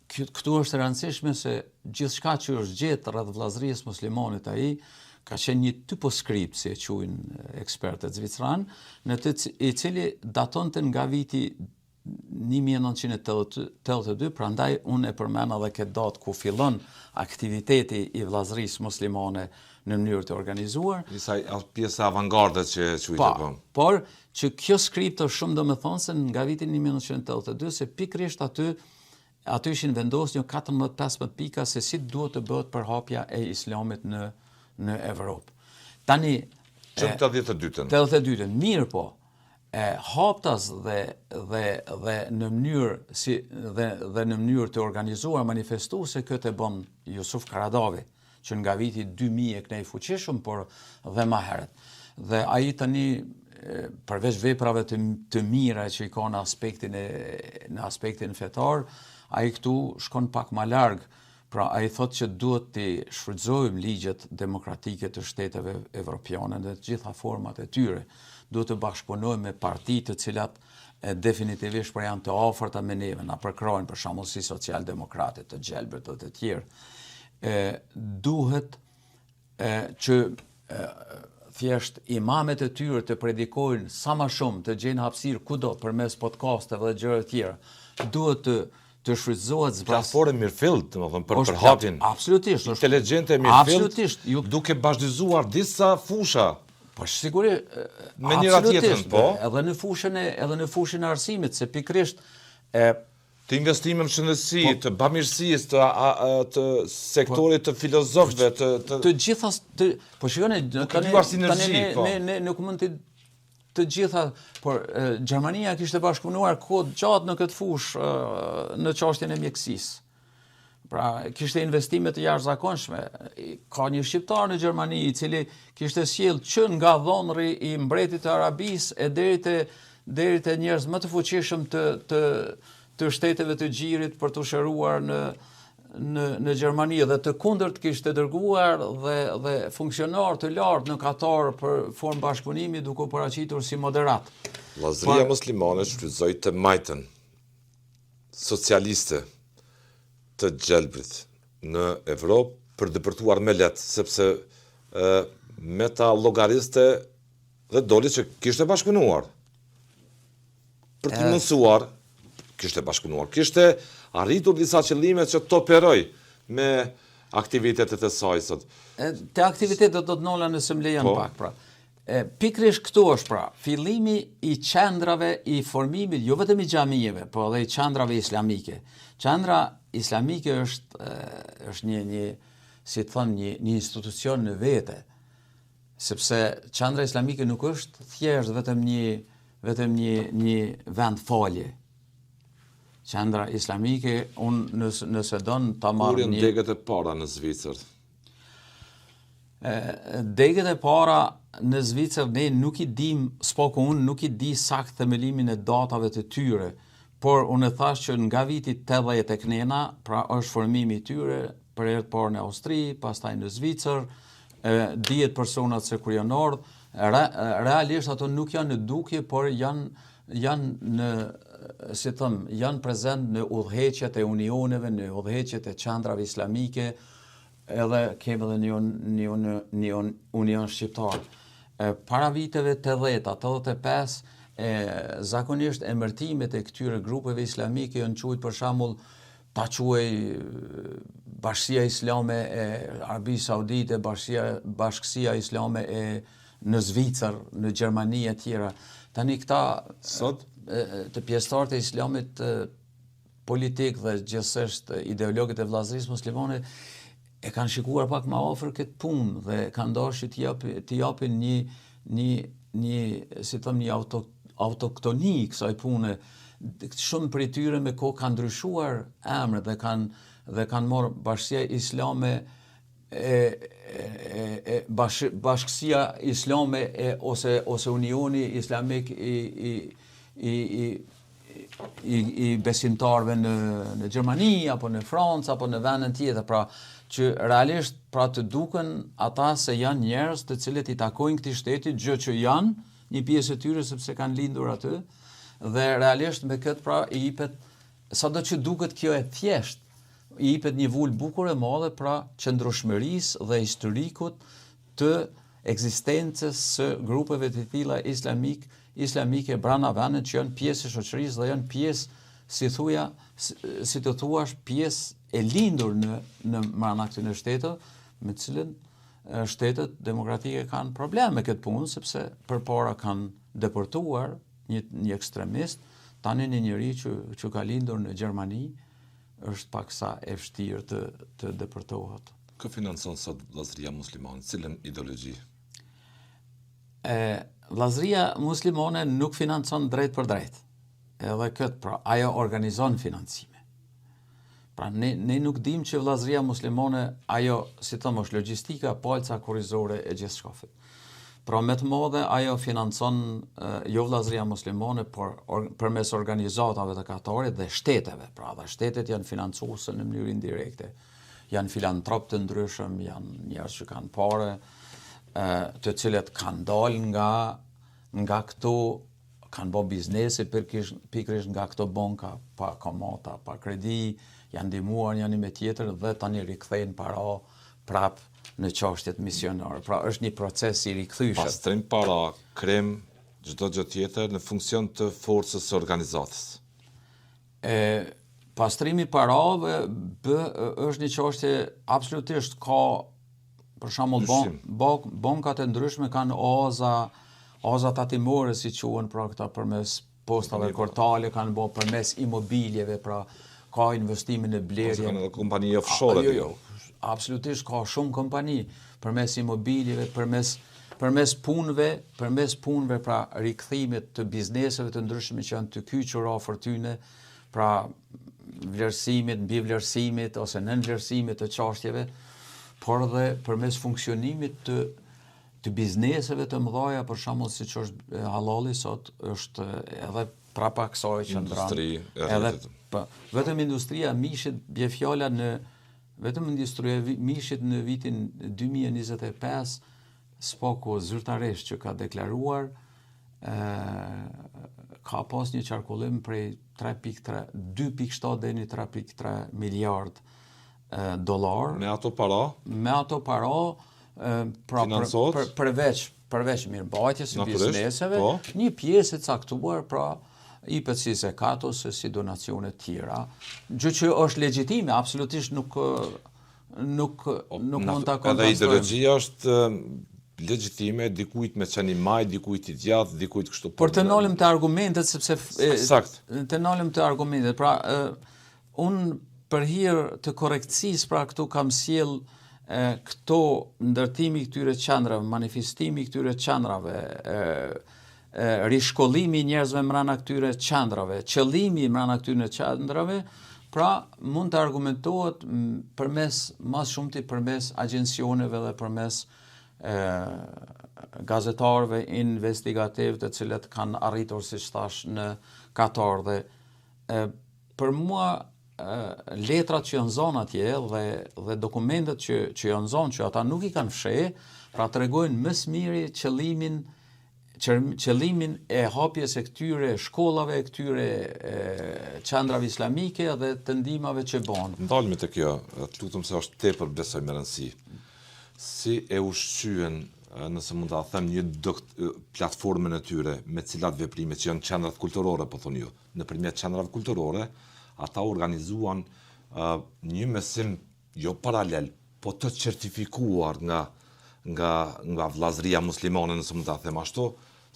Këtu është e rëndësishme se gjithçka që është gjetë rreth vllazërisë muslimane të ai ka qenë një typoskript, si e quajnë ekspertët zvicran, i cili datonte nga viti 1982, prandaj unë e përmenda dhe këtë datë ku fillon aktiviteti i vllazërisë muslimane në mënyrë të organizuar. Pjesa avangarde që quajtë po. Por që kjo skript është shumë domethënëse nga viti 1982, se pikërisht aty ishin vendosur 14-15 pika se si duhet të bëhet përhapja e islamit në Evropë. Tani 82-ën. 82-ën, mirë po. haptas dhe në mënyrë të organizuar manifestuese këtë e bën Jusuf Karadavi, që nga viti 2000 e kënej fuqishëm, por dhe ma herët. Dhe ai tani, përveç veprave të mira që i ka në aspektin fetar, ai këtu shkon pak ma larg. Pra, ai thot që duhet të shfrytëzojmë ligjet demokratike të shteteve evropiane dhe të gjitha format e tyre. Duhet të bashkëpunojmë me parti të cilat definitivisht për janë të afërta me neve, na përkrojnë për shembull si socialdemokratit, të gjelbërt dhe të tjerë. Duhet që thjesht imamet e tyre të predikojnë sa më shumë, të gjejnë hapësirë kudo përmes podcasteve dhe gjëra të tjera. Duhet të shfrytëzohet platformë mirëfillt, domethënë për hapjen. Absolutisht, inteligjente mirëfillt, duke bashkëzuar disa fusha. Po sigurisht, me njëra tjetrën, po. Edhe në fushën e arsimit, se pikrisht të investimeve në shëndetësi, të bamirësisë, të sektorit të filozofëve, të gjitha, po shikoni, ne nuk mund të gjitha, por Gjermania kishte bashkëpunuar kohë gjatë në këtë fushë në çështjen e mjekësisë. Pra, kishte investime të jashtëzakonshme. Ka një shqiptar në Gjermani i cili kishte sjell që nga dhonri i mbretit të Arabisë e deri te njerëz më të fuqishëm të shteteve të gjirit për të shëruar në Gjermani, dhe të kundërt kishte dërguar dhe funksionar të lartë në Katar për formë bashkëpunimi duke u paraqitur si moderat. Vllazëria muslimane shfrytëzoi të majtën socialiste të gjelbrit në Evropë për dëpërtuar me letë, sepse me ta llogariste dhe doli që kishte bashkëpunuar. Për të mundsuar, kishte bashkëpunuar. Kishte arritur disa qëllime që të operoj me aktivitetet e saj sot. Te aktivitetet do të nola nëse më lejon pak, pra. Pikrisht këtu është, pra, fillimi i qendrave i formimit, jo vetëm i xhamijeve, po edhe i qendrave islamike. Qendra islamike është një si të thon, një institucion në vete, sepse qendra islamike nuk është thjesht vetëm një vend falje. Qendra islamike, unë nëse don ta marr një degët e para në Zvicër. Degët e para në Zvicër ne nuk i dim, s'poko unë nuk i di sakt themelimin e datave të tyre, por unë thash që nga viti 80 e knena, pra është formimi i tyre, për herë të parë në Austri, pastaj në Zvicër, dihet personat se kur janë ardhur, realisht ato nuk janë në dukje, por janë në, si thëm, janë prezent në udhëheqjet e unioneve, në udhëheqjet e qendrave islamike, edhe kemi edhe një union shqiptar. Para viteve 80-85, zakonisht emërtimet e këtyre grupeve islamike janë quajtur për shembull ta quaj Bashkia Islame e Arabisë Saudite, Bashkësia Islame në Zvicër, në Gjermani e tjera. Tani këta sot të pjesëtarët e islamit politik dhe gjithsesi ideologët e vllazërisë muslimane e kanë shikuar pak më afër këtë punë dhe kanë dashur të japin një si thon, një autoktoni kësaj pune. Shumë prej tyre me kohë kanë ndryshuar emrin dhe kanë marrë Bashkia Islame Bashkësia Islame ose Unioni Islamik i besimtarëve në Gjermani apo në Francë apo në vendin tjetër, pra që realisht pra të duken ata se janë njerëz të cilët i takojnë këtij shteti, gjë që janë një pjesë e tyre sepse kanë lindur aty, dhe realisht me këtë pra i jepet, sado që duket kjo e thjesht, i jepet një vulë bukur e madhe pra qëndrueshmërisë dhe historikut të ekzistencës së grupeve të tilla islamike brenda vendit që janë pjesë e shoqërisë dhe janë pjesë, si të thuash, pjesë e lindur në brenda këtyre shteteve, me të cilën shtetet demokratike kanë probleme me këtë punë, sepse përpara kanë deportuar një ekstremist, tani një njerëz që ka lindur në Gjermani është paksa e vështirë të deportohet. Kë financon sot vllazëria muslimane, cilën ideologji? Vllazëria muslimane nuk financon drejt për drejt. Edhe këtë, pra, ajo organizon financime. Pra, ne nuk dim që vllazëria muslimane, ajo, si të mosh, logjistika, palca kurrizore e gjithë shkafit. Pra, me të madhe, ajo financon jo vllazëria muslimane, por përmes organizatave të katarit dhe shteteve. Pra, dhe shtetet janë financuese në mënyrë indirekte. Janë filantrop të ndryshëm, janë njerëz që kanë pare, të cilët kanë dalë nga këto, kanë bë biznese pikërisht nga këto banka, pa kamata, pa kredi, janë ndihmuar njëri me tjetër dhe tani rikthejnë para prap në çështjet misionare. Pra është një proces i rikthyeshëm. Pastrim para, krem, çdo gjë tjetër në funksion të forcës së organizatës. Pastrimi parave është një çështje absolutisht ka, për shembull, bankat e ndryshme kanë oza tatimore, si quhen, pra këta përmes postave kortale, kanë bërë përmes imobiljeve, pra ka investime në blerje. Kanë edhe kompani offshore. Jo, absolutisht ka shumë kompani përmes imobiljeve, përmes punëve, pra rikthimit të bizneseve të ndryshme që janë të kyçura fortyne, pra vlerësimit, mbi vlerësimit ose nën vlerësimit të çështjeve, por dhe përmes funksionimit të bizneseve të mëdha, për shembull siç është halali sot, është edhe prapa kësaj që ndron. Vetëm industria mishit bie fjala vetëm industria mishit në vitin 2025 Spoko zyrtarisht që ka deklaruar ka pas një qarkullim prej 2.7 deri në 3.3 miliard dollar. Me ato para pra përveç mirëmbajtjes së bizneseve, një pjesë e caktuar pra i si zekat ose si donacione të tjera, gjë që është legjitime, absolutisht nuk mund ta kontestojmë. Edhe ideologjia është legjitime, dikujt me qenë i maj, dikujt i djathtë, dikujt kështu. Por të nalim të argumentet, sepse të nalim të argumentet, pra unë për hir të korrekcisë, pra këtu kam sjell këto ndërtimi këtyre qendrave, manifestimi këtyre qendrave, rishkollimi njerëzve mbrana këtyre qendrave, qëllimi mbrana këtyre qendrave, pra mund të argumentohet mas shumti përmes agjencioneve dhe përmes gazetarëve investigativ të cilët kanë arritur, siç thash, në Katar dhe për mua letrat që janë zonë atje dhe dokumentet që janë zonë që ata nuk i kanë fshehë, pra tregojnë më së miri qëllimin e hapjes e këtyre shkollave, këtyre qendrave islamike dhe të ndihmave që bën. Ndalemi te kjo, të lutem se është tepër besoj me rëndësi. Si e ushqyen, nëse mund ta them, një platformën e tyre me cilat veprime që janë qendrat kulturore, po thoni ju. Nëpërmjet qendrave kulturore, ata organizuan një mesim jo paralel, po të certifikuar nga vllazëria muslimane, nëse mund ta them ashtu,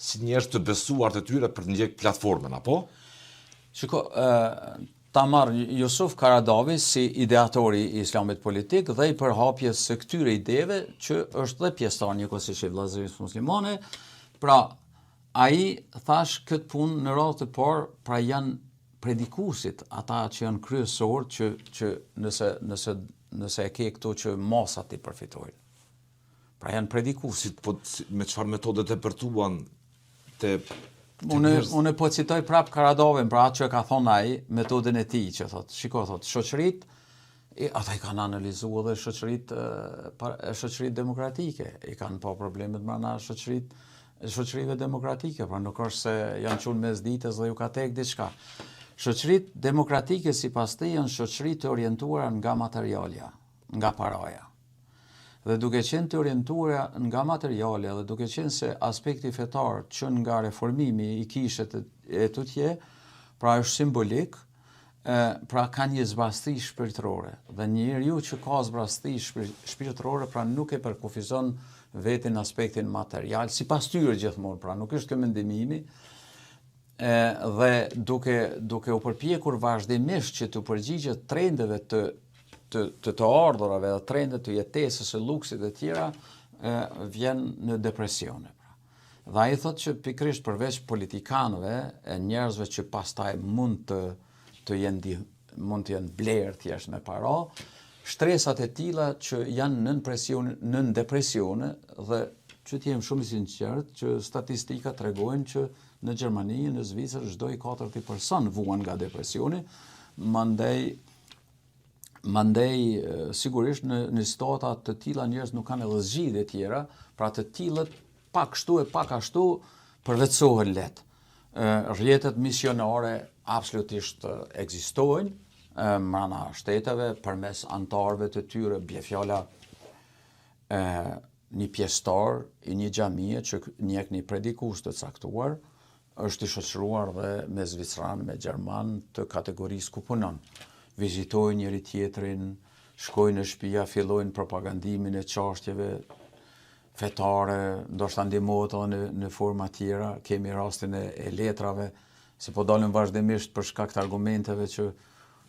si njerëz të besuar të tyre për të ndjek platformën, apo? Shiko, ta marr Jusuf Karadavi si ideatori i islamit politik dhe i përhapjes së këtyre ideve që është dhe pjesëtar njëkohësisht i vllazërisë muslimane, pra ai thash këtë punë në radhë të parë, pra janë predikuesit, ata që janë kryesor që nëse e ke këtu që masat i përfitojnë. Pra janë predikuesit. Po me çfarë metode të përtuan Unë po citoj prap Karadovin, pra atë që ka thonë ai, metodën e tij, që thotë, shoqëritë, ata i kanë analizuar edhe shoqëritë demokratike, i kanë pa problemet brenda shoqërive demokratike, pra nuk është se janë qenë mes ditës dhe ju ka tek diçka. Shoqëritë demokratike sipas tij janë shoqëri të orientuara nga materialja, nga paraja. Dhe duke qenë të orientuara nga materiale dhe duke qenë se aspekti fetar që nga reformimi i kishet e tutje, pra është simbolik, pra ka një zbastri shpirtërore. Dhe njeriu që ka zbastri shpirtërore, pra nuk e përkufizon vetin aspektin material, sipas tyre gjithmonë, pra nuk është kjo mendimimi, dhe duke u përpjekur vazhdimisht që të përgjigjet trendeve të ardhurave dhe trendet të jetesës së luksit e tjera, vjen në depresione. Dhe ai thotë që pikërisht përveç politikanëve e njerëzve që pastaj mund të jenë blerë thjesht me para, shtresat e tilla që janë nën depresione dhe që t'jem shumë i sinqert që statistikat tregojnë që në Gjermani, në Zvicër, çdo i katërti person vuan nga depresioni, mandej sigurisht në stata të tilla njerëz nuk kanë edhe zgjidhje tjera, pra të tillët pak kështu e pak ashtu përvetësohen lehtë. Rrjetet misionare absolutisht ekzistojnë mbrana shteteve përmes antarëve të tyre, bie fjala një pjesëtar i një xhamie që njeh një predikus të caktuar, është i shoqëruar dhe me zvicran, me gjerman të kategorisë ku punon. Vizitojnë njëri tjetrin, shkojnë në shtëpia, fillojnë propagandimin e çështjeve fetare, ndoshta ndihmohet edhe në forma tjera. Kemi rastin e letrave, si po dalin vazhdimisht për shkak të argumenteve që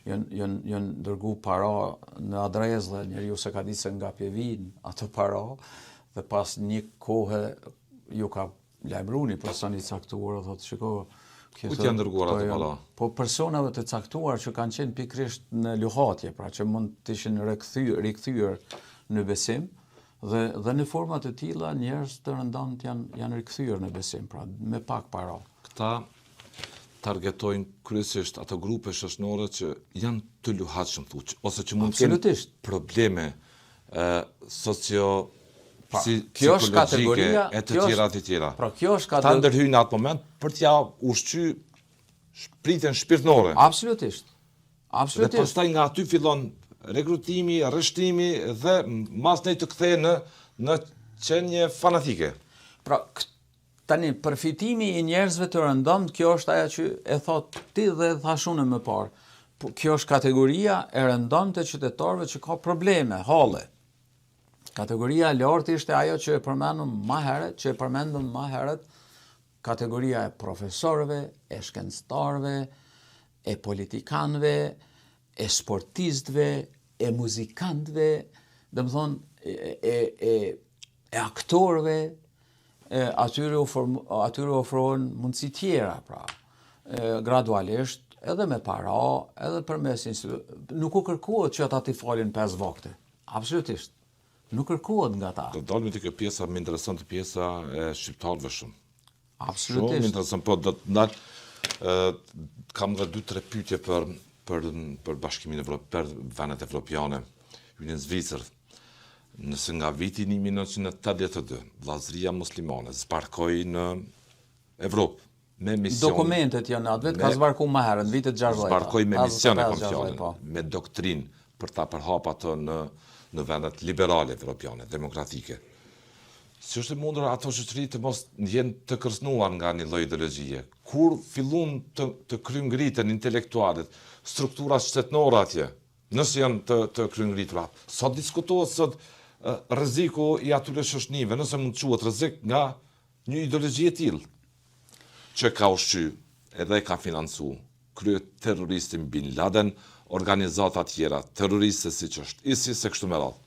janë dërgu para në adresë dhe njeriu se ka ditë se nga pjevin ato para dhe pas një kohe ju ka lajmëruni personi i caktuar dhe thotë shiko ku janë dërguar ato para? Po personave të caktuar që kanë qenë pikërisht në luhatje, pra që mund të ishin rikthyer në besim dhe në forma të tilla njerëz të rëndomt janë rikthyer në besim, pra me pak para. Këta targetojnë kryesisht ato grupe shoqërore që janë të luhatshëm thuç, ose që mund të kenë probleme kjo është kategoria e të tjera. Pra kjo është ta ndërhyjnë në atë moment për t'ja ushqy shpritjen shpirtërore. Absolutisht. Dhe pastaj nga aty fillon rekrutimi, arreshtimi dhe mas ne të kthehen në qenie fanatike. Pra tani përfitimi i njerëzve të rëndomt, kjo është ajo që e thot ti dhe e thash unë më parë. Kjo është kategoria e rëndomt të qytetarëve që ka probleme, halle. Kategoria e lartë ishte ajo që e përmendëm më herët, kategoria e profesorëve, e shkencëtarëve, e politikanëve, e sportistëve, e muzikantëve, domethënë e aktorëve, atyre ofrohen mundësi tjera, pra, gradualisht, edhe me para, edhe përmes nuk u kërkohet që ata t'i falin 5 vakte. Absolutisht. Nuk kërkohet nga ta. Do dalmi te kjo pjesa, më intereson të pjesa e shqiptarëve shumë. Absolutisht. Shumë intereson, po do të ndal kam edhe 2-3 pyetje për Bashkimin Evropian, për vendet evropiane. Hynë në Zvicër. Nëse nga viti 1982, vllazëria muslimane zbarkoi në Evropë me mision. Dokumentet janë atë vetë ka zbarkuar më herët, vitet 60. Zbarkoi me mision e konfionin, me doktrinë për ta përhap ato në vendet liberale evropiane, demokratike. Si është e mundur ato shoqëri të mos jenë të kërcënuar nga një lloj ideologjie? Kur fillun të kryengritën intelektualet, strukturat shtetënore atje, nëse janë të kryengritura, sot diskutohet sot rreziku i atyre shoqënive, nëse mund të quhet rrezik nga një ideologji e tillë që ka ushqy edhe ka financu kryet terroristin Bin Laden, organizata tjera terroriste siç është ISIS e kështu me radhë.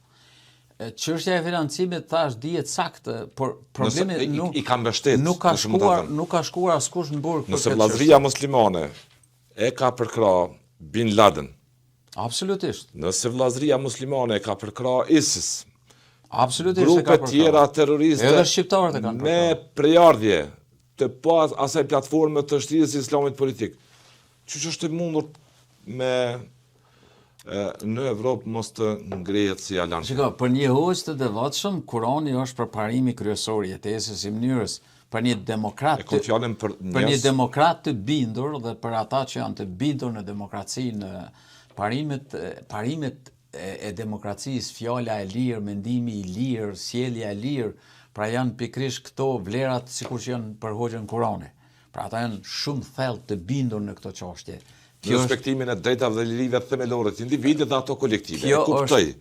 Çështja e financimit thash dihet saktë, por problemi i ka mbështet. Nuk ka shkuar askush në burg. Nëse vllazëria muslimane e ka përkrah Bin Laden. Absolutisht. Nëse vllazëria muslimane e ka përkrah ISIS. Absolutisht. Grupe tjera terroriste. Edhe shqiptarët e kanë me prejardhje të pas asaj platforme të shtrirjes së islamit politik. Çuç është e mundur në Evropë mos të ngrehet si alarm. Shiko, për një hoç të devotshëm, Kurani është përparimi kryesor i jetesës së mënyrës. Për një demokrat të bindur dhe për ata që janë të bindur në demokracinë, parimet e demokracisë, fjala e lirë, mendimi i lirë, sjellja e lirë, pra janë pikërisht këto vlerat sikur që janë për hoxhën Kurani. Pra ata janë shumë thellë të bindur në këto çështje. Në respektimin e drejtave dhe lirive themelore të individit dhe ato kolektive.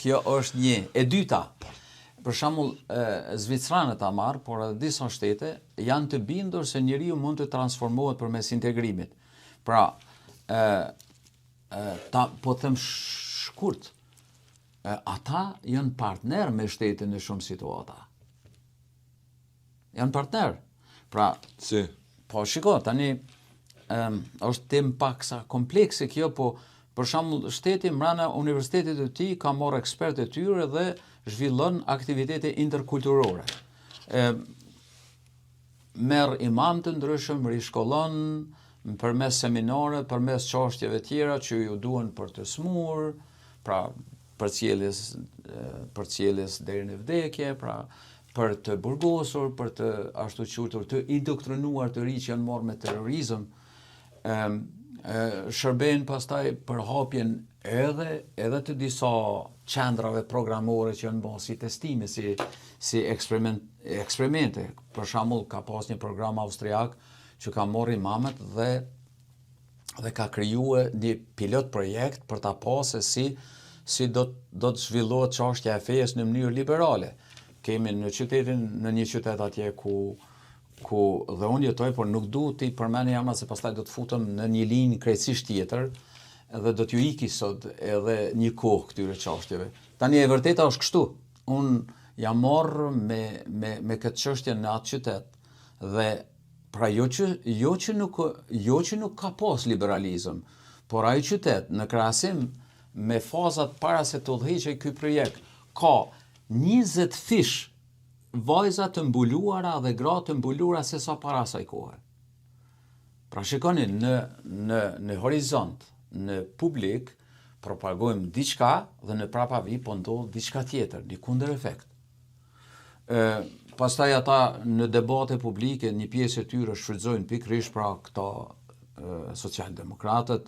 Kjo është një. E dyta, për shembull, zvicranët ta marr, por edhe disa shtete janë të bindur se njeriu mund të transformohet përmes integrimit. Pra, po them shkurt, ata janë partner me shtetin në shumë situata. Janë partner. Pra, si. Po shiko, tani është tem paksa komplekse kjo, po për shembull shteti mbrana universitetit të tij ka marrë ekspertë të tyre dhe zhvillon aktivitete interkulturore. Merr imam të ndryshëm, rishkollon përmes seminare, përmes çështjeve tjera që ju duhen për të smur, pra përcjelljes deri në vdekje, pra për të burgosur, për të ashtu quajtur të indoktrinuar të rinj që janë marrë me terrorizëm, shërben pastaj për hapjen edhe të disa qendrave programore që janë bërë si testime, si eksperimente. Për shembull, ka pas një program austriak që ka marrë imamet dhe ka krijuar një pilot projekt për ta pasë si do të zhvillohet çështja e fesë në mënyrë liberale. Kemi në një qytet atje ku dhe unë jetoj, por nuk du t'i përmend emra se pastaj do të futem në një linjë krejtësisht tjetër dhe do t'ju iki sot edhe një kohë këtyre çështjeve. Tani e vërteta është kështu. Unë jam marrë me këtë çështje në atë qytet dhe pra jo që nuk ka pas liberalizëm, por ai qytet në krahasim me fazat para se të udhëhiqej ky projekt ka 20 fish vajza të mbuluara dhe gra të mbuluara se sa para asaj kohe. Pra shikoni në horizont, në publik propagojmë diçka dhe në prapavi po ndodh diçka tjetër, një kundër efekt. Pastaj ata në debate publike një pjesë e tyre shfrytëzojnë pikërisht pra këta socialdemokratët,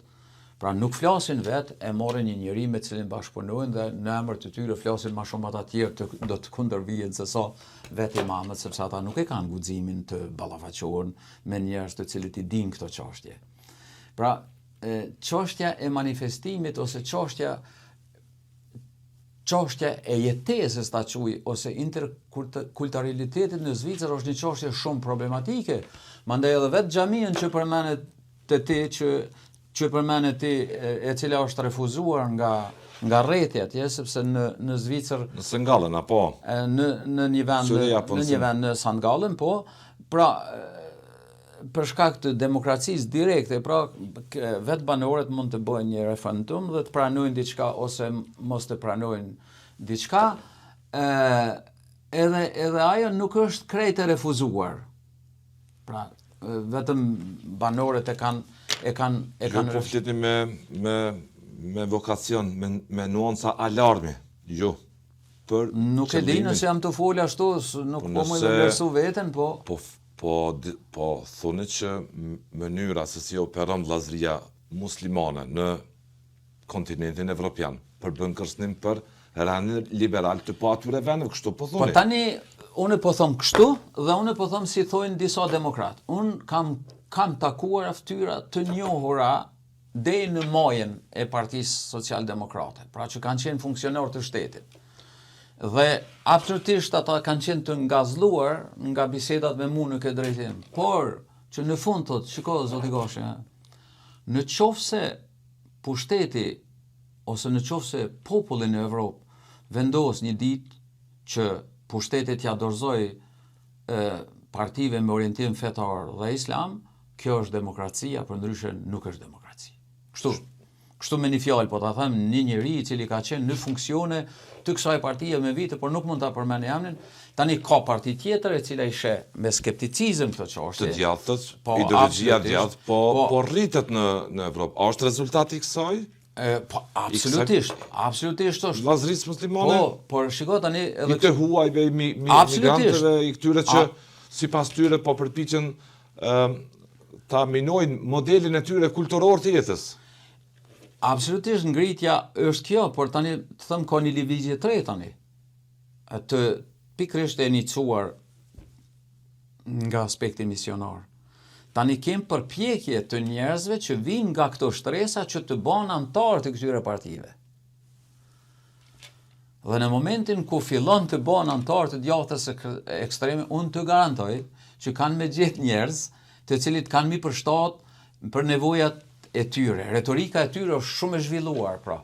pra nuk flasin vetë, e marrin një njeri me cilin bashkëpunojnë dhe në emër të tyre flasin më shumë ata tjerë do të kundërvijen se sa vetë imamët, sepse ata nuk e kanë guximin të ballafaqohen me njerëz të cilët i dinë këto çështje. Pra, çështja e manifestimit ose çështja e jetesës ta quaj ose interkulturalitetit në Zvicër është një çështje shumë problematike. Mandej edhe vetë xhaminë që përmendet te ti që përmendet ti e cila është refuzuar nga rreti atje, sepse në Zvicër në St. Gallen apo në një vend në St. Gallen, po, pra për shkak të demokracisë direkte, pra vetë banorët mund të bëjnë një referendum dhe të pranojnë diçka ose mos të pranojnë diçka, edhe ajo nuk është krejt e refuzuar. Pra, vetëm banorët e kanë po fliti me vokacion, me nuanca alarmi. Jo. Nuk e di nëse jam të fol ashtu, nuk po më vlerësu veten, po po thoni që mënyra se si operon vllazëria muslimane në kontinentin evropian përbën kërcënim për rënien liberal të po atyre vendeve, kështu po thoni. Po tani unë po them kështu dhe unë po them si thojnë disa demokrat. Unë kam takuar fytyra të njohura deri në majën e Partisë Socialdemokrate, pra që kanë qenë funksionar të shtetit. Dhe absolutisht ata kanë qenë të ngazluar nga bisedat me mua në këtë drejtim. Por që në fund thotë, shiko zoti Gashi, në qoftë se pushteti ose në qoftë se populli në Evropë vendos një ditë që pushtetit ja dorëzoj partive me orientim fetar dhe islam, kjo është demokracia, përndryshe nuk është demokraci. Kështu me një fjalë, po ta them, një njeri i cili ka qenë në funksione të kësaj partie me vite, por nuk mund ta përmend emrin, tani ka parti tjetër e cila i sheh me skepticizëm këtë çështje. Të djathtët, ideologjia djathtë, po rritet në Evropë. A është rezultati i kësaj? Po absolutisht është. Vllazërisë muslimane? Po, por shiko tani edhe të huajve migrantëve i këtyre që sipas tyre po përpiqen ta minojnë modelin e tyre kulturor të jetës. Absolutisht ngritja është kjo, por tani të them ka një lëvizje të re tani. Të pikërisht e iniciuar nga aspekti misionar. Tani kem përpjekje të njerëzve që vinë nga këto shtresa që të bëhen antar të këtyre partive. Dhe në momentin ku fillon të bëhen antar të djathtës ekstreme, unë të garantoj që kanë me gjetë njerëz të cilit kanë mi përshtat për nevojat e tyre. Retorika e tyre është shumë e zhvilluar, pra.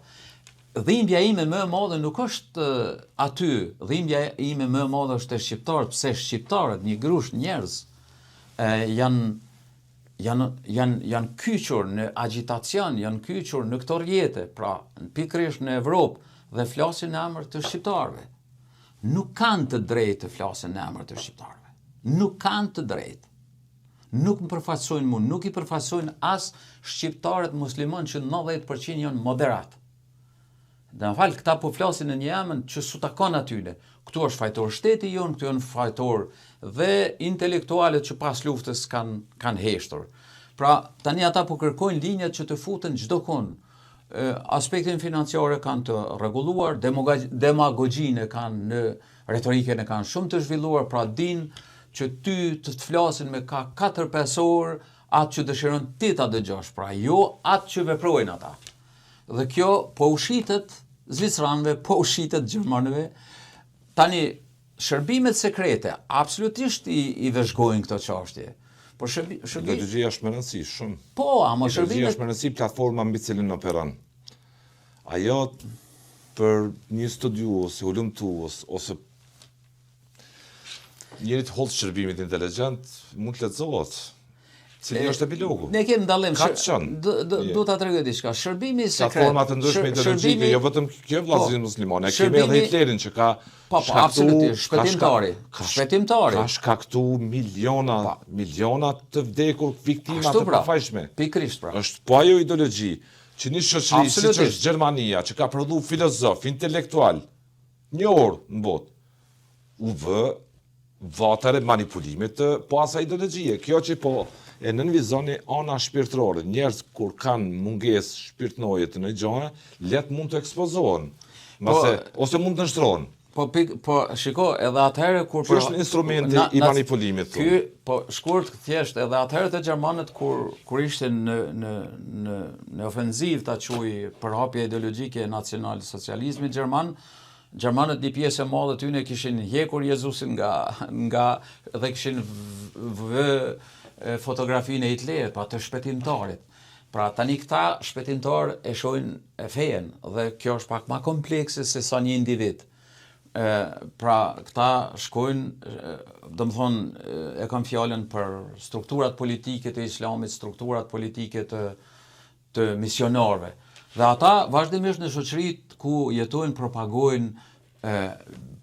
Dhimbja ime më e madhe nuk është aty, dhimbja ime më e madhe është e shqiptarët, pse shqiptarët, një grush njerëz, janë kyqur në agitacion, janë kyqur në këto rjete, pra pikërisht në Evropë, dhe flasin në emër të shqiptarëve. Nuk kanë të drejtë të flasin në emër të shqiptarëve. Nuk kanë të drejtë. Nuk më përfaqësojnë mu, nuk i përfaqësojnë as shqiptarët musliman që 90% janë moderat. Dhe në falë, këta po flasin në një emën që su takon atyre. Këtu është fajtor shteti jonë, këtu janë fajtor dhe intelektualet që pas luftës kanë heshtur. Pra, tani ata po kërkojnë linjat që të futen çdo konë. Aspektin financiare kanë të rregulluar, demagogjinë kanë në retorikën e kanë shumë të zhvilluar, pra din që ty të flasin me ka 4-5 orë atë që dëshiron ti ta dëgjosh, pra jo atë që veprojnë ata. Dhe kjo po ushitet Zvicranëve, po ushitet Gjermanëve. Tani shërbimet sekrete absolutisht i vëzhgojnë këto çështje. Po Ideologjia është më rëndësi shumë. Po, ama Ideologjia është më rëndësi platforma mbi cilën operon. Ajo për një studiues, ulëmtues ose njëri të hollë shërbimit inteligjent mund të lexohet. Cili është epilogu? Ne kemi dallim. Do ta tregoj diçka. Shërbimi sekret. Platforma të ndryshme ideologjike, jo vetëm kjo vllazëri musliman, kemi edhe Hitlerin që ka absolutisht shpëtimtari. Ka shkaktu miliona të vdekur viktima të pafajshme. Pikërisht pra. Është po ajo ideologji që një shoqëri siç është Gjermania, që ka prodhu filozof, intelektual, një orë në botë, u vë vatare manipulimit të po asaj ideologjie. Kjo që po e nënvizoni ana shpirtërore. Njerëz kur kanë mungesë shpirtënoje të një gjëre, let mund të ekspozohen. Ose mund të nështrohen. Po shiko, edhe atëherë kur Ky është instrumenti i manipulimit. Ky po shkurt thjesht edhe atëherë të gjermanët kur ishin në ofenzivë ta quaj përhapje ideologjike e nacional-socializmit gjerman, gjermanët një pjesë e madhe tyne kishin hjekur Jezusin nga dhe kishin fotografinë e Hitlerit, pa të shpëtimtarit. Pra tani këta shpëtimtar e shohin e fejen dhe kjo është pak më komplekse se sa një individ. Pra këta shkojnë, domethënë e kam fjalën për strukturat politike të islamit, strukturat politike të misionarëve. Dhe ata vazhdimisht në shoqëritë ku jetojnë propagojnë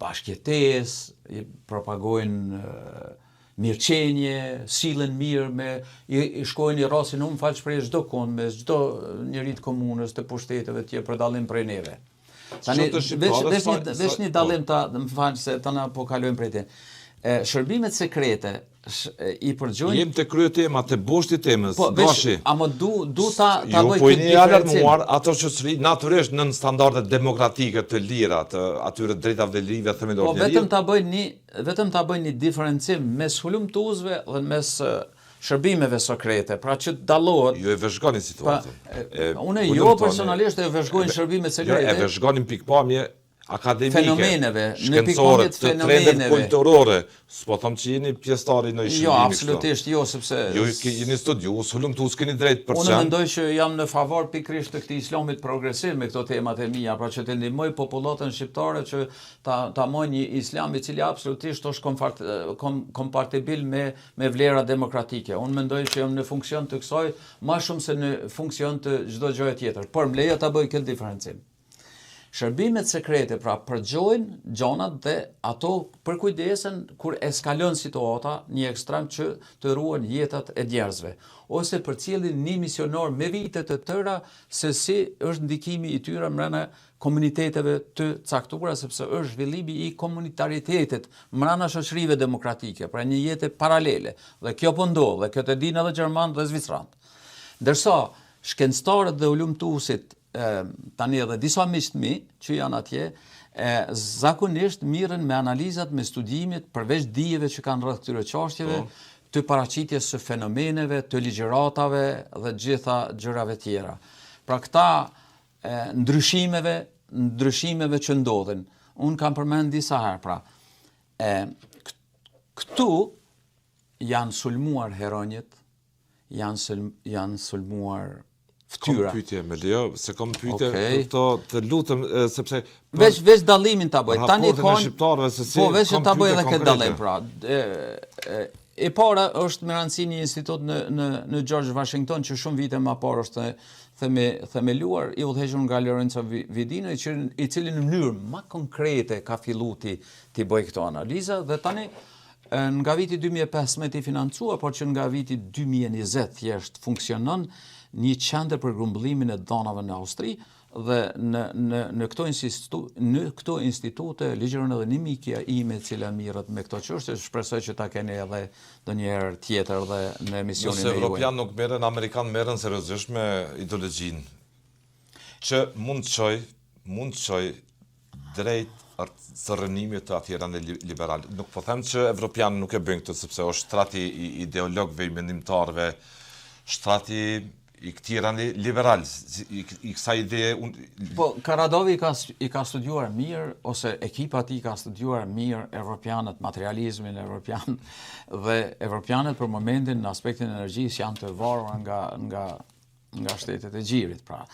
bashkëjetesë, propagojnë mirëqenje, sillen mirë i shkojnë i rrasin falë shpreh çdo kond me çdo njeri të komunës, të pushteteve të tjera për dallim prej neve. Tani veç një dallim më fal se tani po kalojmë prej te. Shërbimet sekrete i përgjojnë. Jem të krye tema, të boshti temës. Gashi. Ama du ta bëj këtë diferencim. Alarmuar ato shoqëri natyrisht në standarde demokratike të lira, të atyre drejtave dhe lirive themelore. Vetëm ta bëjnë një diferencim mes hulumtuesve dhe mes shërbimeve sekrete, pra që dallohet. Jo e vëzhgoni situatën. Unë jo personalisht e vëzhgojnë shërbimet sekrete. Jo e vëzhgonin pikpamje akademike, fenomeneve, shkencore, të trendeve kulturore, s'po them që jeni pjesëtari në shërbim. Jo, absolutisht jo, sepse ju jeni studiues, hulumtues, keni drejt për çfarë. Unë mendoj që jam në favor pikërisht të këtij islamit progresiv me këto temat e mia, pra që të ndihmoj popullatën shqiptare që ta mojnë një islam i cili absolutisht është kompatibil me vlera demokratike. Unë mendoj që jam në funksion të kësaj më shumë se në funksion të çdo gjëje tjetër. Por më lejo ta bëj këtë diferencim. Shërbimet sekrete pra përgjojnë gjonat dhe ato përkujdesen kur eskalon situata një ekstrem që të ruan jetat e njerëzve, ose përcjellin një misionar me vite të tëra se si është ndikimi i tyre mbrana komuniteteve të caktuara, sepse është zhvillimi i komunitaritetit mbrana shoqërive demokratike, pra një jetë paralele. Dhe kjo po ndodh, dhe kjo të dinë edhe gjermanë dhe zvicranë. Ndërsa shkencëtarët dhe ulëmtuesit tani edhe disa miqtë mi që janë atje, zakonisht mirën me analizat, me studimit, përveç dijeve që kanë rreth këtyre çështjeve, të paraqitjes së fenomeneve, të ligjëratave dhe gjitha gjërave tjera. Pra këta ndryshimeve që ndodhin, unë kam përmend disa herë, pra këtu janë sulmuar heronjët, janë sulmuar ftyra. Kom pyetje me lejo, se kom pyetje këto të lutem sepse veç dallimin ta bëj. Tani shqiptarëve se si po veç ta bëj edhe këtë dallim pra. E para është me rëndësi një institut në George Washington që shumë vite më parë është themeluar, i udhëhequr nga Lorenzo Vidino, i cili në mënyrë më konkrete ka filluar ti bëj këto analiza dhe tani nga viti 2015 i financua, por që nga viti 2020 thjesht funksionon një qendër për grumbullimin e dhënave në Austri dhe në këto institute ligjëron edhe një mikja ime e cila mirët me këto çështje, shpresoj që ta keni edhe ndonjëherë tjetër dhe në emisionin e juaj. Nëse evropian nuk merren, amerikan merren seriozisht me ideologjinë që mund të çoj drejt rrënimit të atyre liberal. Nuk po them që evropian nuk e bëjnë këtë sepse është shtrati i ideologëve, i mendimtarëve, shtrati i këtira liberal, i kësaj ideje... Po, Karadovi i ka studiuar mirë, ose ekipa ti ka studiuar mirë evropianët, materializmin evropian, dhe evropianët për momentin në aspektin e energjisë janë të varur nga shtetet e gjirit. Pra,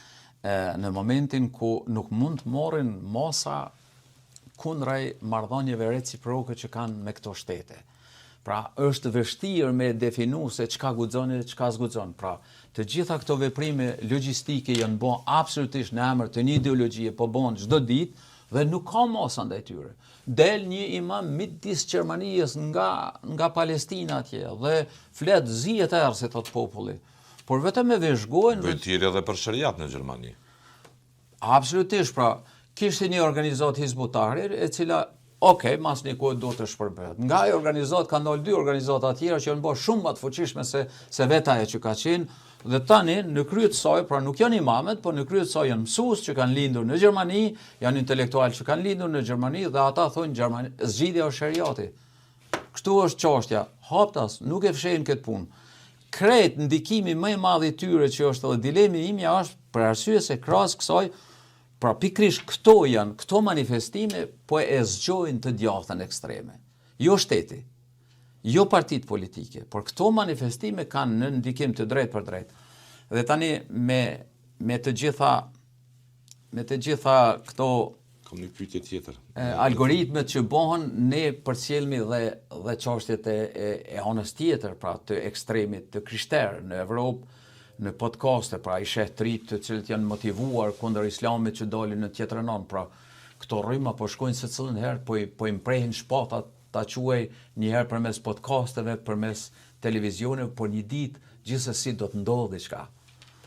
në momentin ku nuk mund të morrin mosa kundrej marrëdhënieve reciproke që kanë me këto shtete. Pra, është vështirë me definu se çka guxon e çka s'guxon. Pra, të gjitha këto veprime logjistike janë bën absolutisht në emër të një ideologjie, po bën çdo ditë dhe nuk ka mosa ndaj tyre. Del një imam midis Gjermanisë nga Palestina atje dhe flet zihet erë se thot populli. Por vetëm me veshgojnë... Bëjtiri edhe për shariat në Gjermani. Absolutisht, pra, kishte një organizatë hizbutare e cila mas një kohë do të shpërbëhet. Nga ai organizatë kanë dalë dy organizata tjera që janë bërë shumë më të fuqishme se vetë ajo që ka qenë, dhe tani në krye të saj, pra nuk janë imamet, por në krye të saj janë mësues që kanë lindur në Gjermani, janë intelektualë që kanë lindur në Gjermani dhe ata thonë zgjidhja është shariati. Kështu është çështja. Haptas nuk e fshehin këtë punë. Kret ndikimi më i madh i tyre që është edhe dilemi imja është për arsye se krahas kësaj, pra pikrish këto manifestime po e zgjojnë të djathtën ekstreme. Jo shteti, jo partitë politike, por këto manifestime kanë në ndikim të drejtë për drejtë. Dhe tani me të gjitha këto Kam një pyetje tjetër. Algoritmet që bëhen, ne përcjellmi dhe çështjet e anës tjetër, pra të ekstremit të krishterë në Evropë, në podcaste, pra i sheh trit të cilët janë motivuar kundër islamit që dalin në tjetër anë, pra këto rryma po shkojnë secilën herë, po i mprehin shpatat, ta quaj një herë përmes podcasteve, përmes televizioneve, por një ditë gjithsesi do të ndodhë diçka.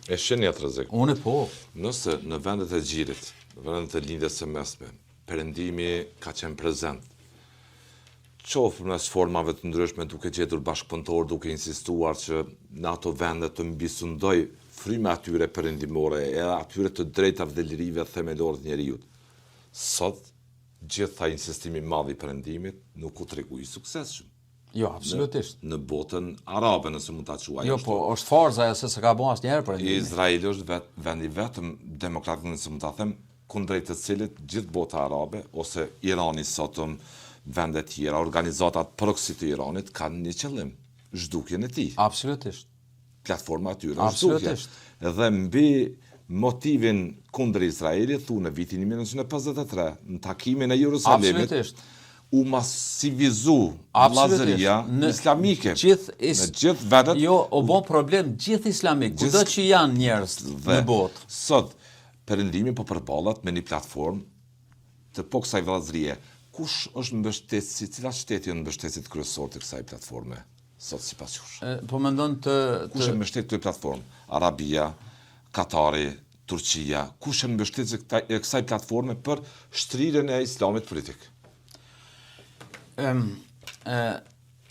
E sheni atë rrezik. Unë po. Nëse në vendet e gjirit, në vendet e lindjes së mesme, perëndimi ka qenë prezent, qoftë në formave të ndryshme duke gjetur bashkëpunëtor, duke insistuar që në ato vende të mbisundoj fryma atyre perëndimore e atyre të drejtave dhe lirive themelore të njerëzit. Sot, gjitha insistimi i madh i perëndimit nuk u tregoi suksesshëm. Jo, absolutisht. Në botën arabe, nëse mund ta quajmë. Jo, po është forza se s'ka bën asnjëherë perëndimi. Izraeli është vendi vetëm demokratik, nëse mund ta them, kundrejt të cilit gjithë bota arabe ose Irani sotëm, vende tjera, organizatat proxy të Iranit kanë një qëllim, zhdukjen e tij. Absolutisht. Platforma atyre është zhdukja. Dhe mbi motivin kundër Izraelit thu në vitin 1953 në takimin e Jerusalemit. Absolutisht. U masivizu vllazëria islamike në gjithë vendet. Jo, u bën problem gjithë islamik, kudo që janë njerëz në botë. Sot perëndimi po përballet me një platformë të po kësaj vllazërie. Kush është mbështetësi, cilat shtete janë mbështetësit kryesor të kësaj platforme sot sipas jush? Po mendon kush e mbështet këtë platformë? Arabia, Katari, Turqia, kush e mbështet kësaj platforme për shtrirjen e islamit politik?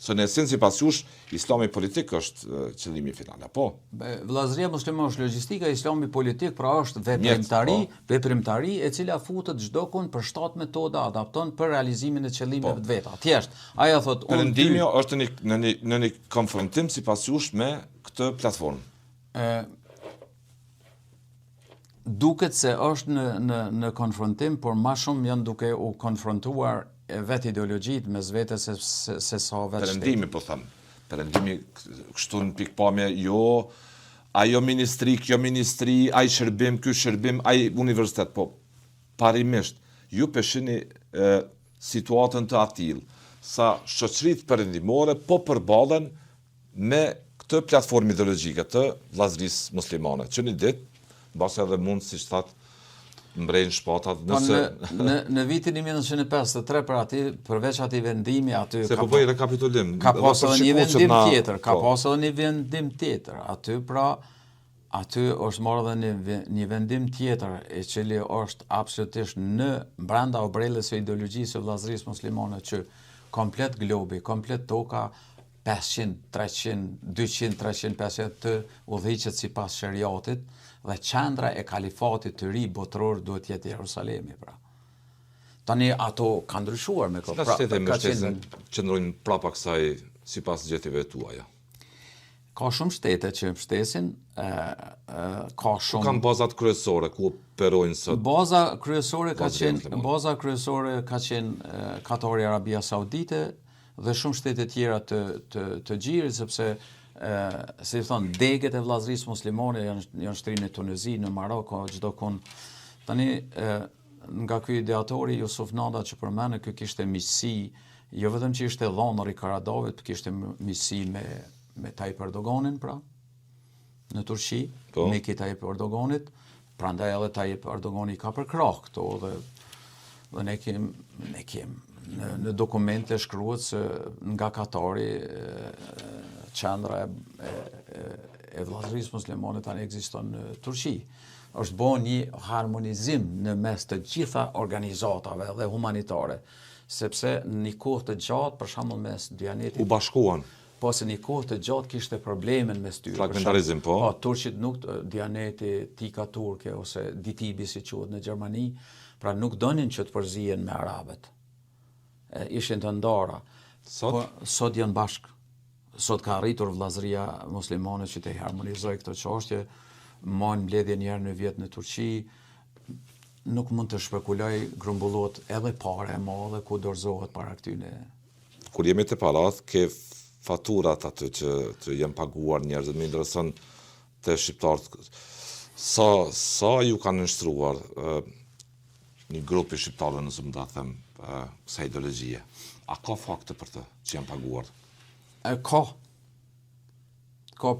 Se në esencë sipas jush, islami politik është qëllimi final, apo? Vllazëria muslime është logjistika, islami politik pra është veprimtari e cila futet çdo kund për shtat metoda, adapton për realizimin e qëllimeve të veta. Thjesht, ajo thotë perëndimi është në një konfrontim sipas jush me këtë platformë. Duket se është në konfrontim, por më shumë janë duke u konfrontuar vetë ideologjit mes vetes se sa vetë perëndimi, po them. Perëndimi kështu në pikpamje, jo ajo ministri, kjo ministri, ai shërbim, ky shërbim, ai universitet, po parimisht ju peshini situatën të atill sa shoqëritë perëndimore po përballen me këtë platformë ideologjike të vllazërisë muslimane. Që një ditë, mbase edhe mund, siç thatë, mbrejnë shpatat nëse... Në vitin 1953, për aty, përveç ati vendimi, aty... Se po bëj rekapitulim. Ka pas edhe një vendim tjetër, aty pra, aty është marrë edhe një vendim tjetër, i cili është absolutisht në brenda obrelës së ideologjisë së vllazërisë muslimane, që komplet globi, komplet toka, 500, 300, 200, 300, 500 të udhëhiqet sipas shariatit, dhe qendra e kalifatit të ri botëror duhet jetë Jerusalemi, pra. Tani ato kanë ndryshuar me kohë. Cilat shtete mbështesin qëndrojnë prapa kësaj sipas gjetjeve tuaja? Ka shumë shtete që mbështesin, ka shumë... Kanë bazat kryesore ku operojnë sot? Baza kryesore ka qenë Katari, Arabia Saudite dhe shumë shtete tjera të gjirit, sepse si thonë, degët e vllazërisë muslimane janë shtrinë në Tunezi, në Maroko, çdo kon. Tani nga ky ideatori Jusuf Nada që përmend, ky kishte miqësi, jo vetëm që ishte dhonër i Karadavit, kishte miqësi me Tayyip Erdoganin, pra, në Turqi, miki Tayyip Erdoganit, prandaj edhe Tayyip Erdogani ka përkrah këto dhe ne kem në dokumente shkruhet se nga Katari qendra e vllazërisë muslimane tani ekziston në Turqi. Është bën një harmonizim në mes të gjitha organizatave dhe humanitare, sepse në një kohë të gjatë, për shembull mes Dianetit u bashkuan. Po se një kohë të gjatë kishte problemen mes tyre. Fragmentarizim, po. Po, turqit nuk, Dianeti, Tika Turke, ose Ditibi si quhet në Gjermani, pra nuk donin që të përzihen me arabët. Ishin të ndara. Sot janë bashkë. Sot ka arritur vllazëria muslimane që të harmonizojë këtë çështje, marrin mbledhje një herë në vit në Turqi, nuk mund të shpekuloj, grumbullohet edhe pare e madhe ku dorëzohet para këtyne. Kur jemi te pallat, ke faturat aty që janë paguar njerëzit, më intereson te shqiptarët. Sa ju kanë nështruar një grup i shqiptarëve, nëse më ta them, kësaj ideologjie. A ka fakte për të që janë paguar? Ka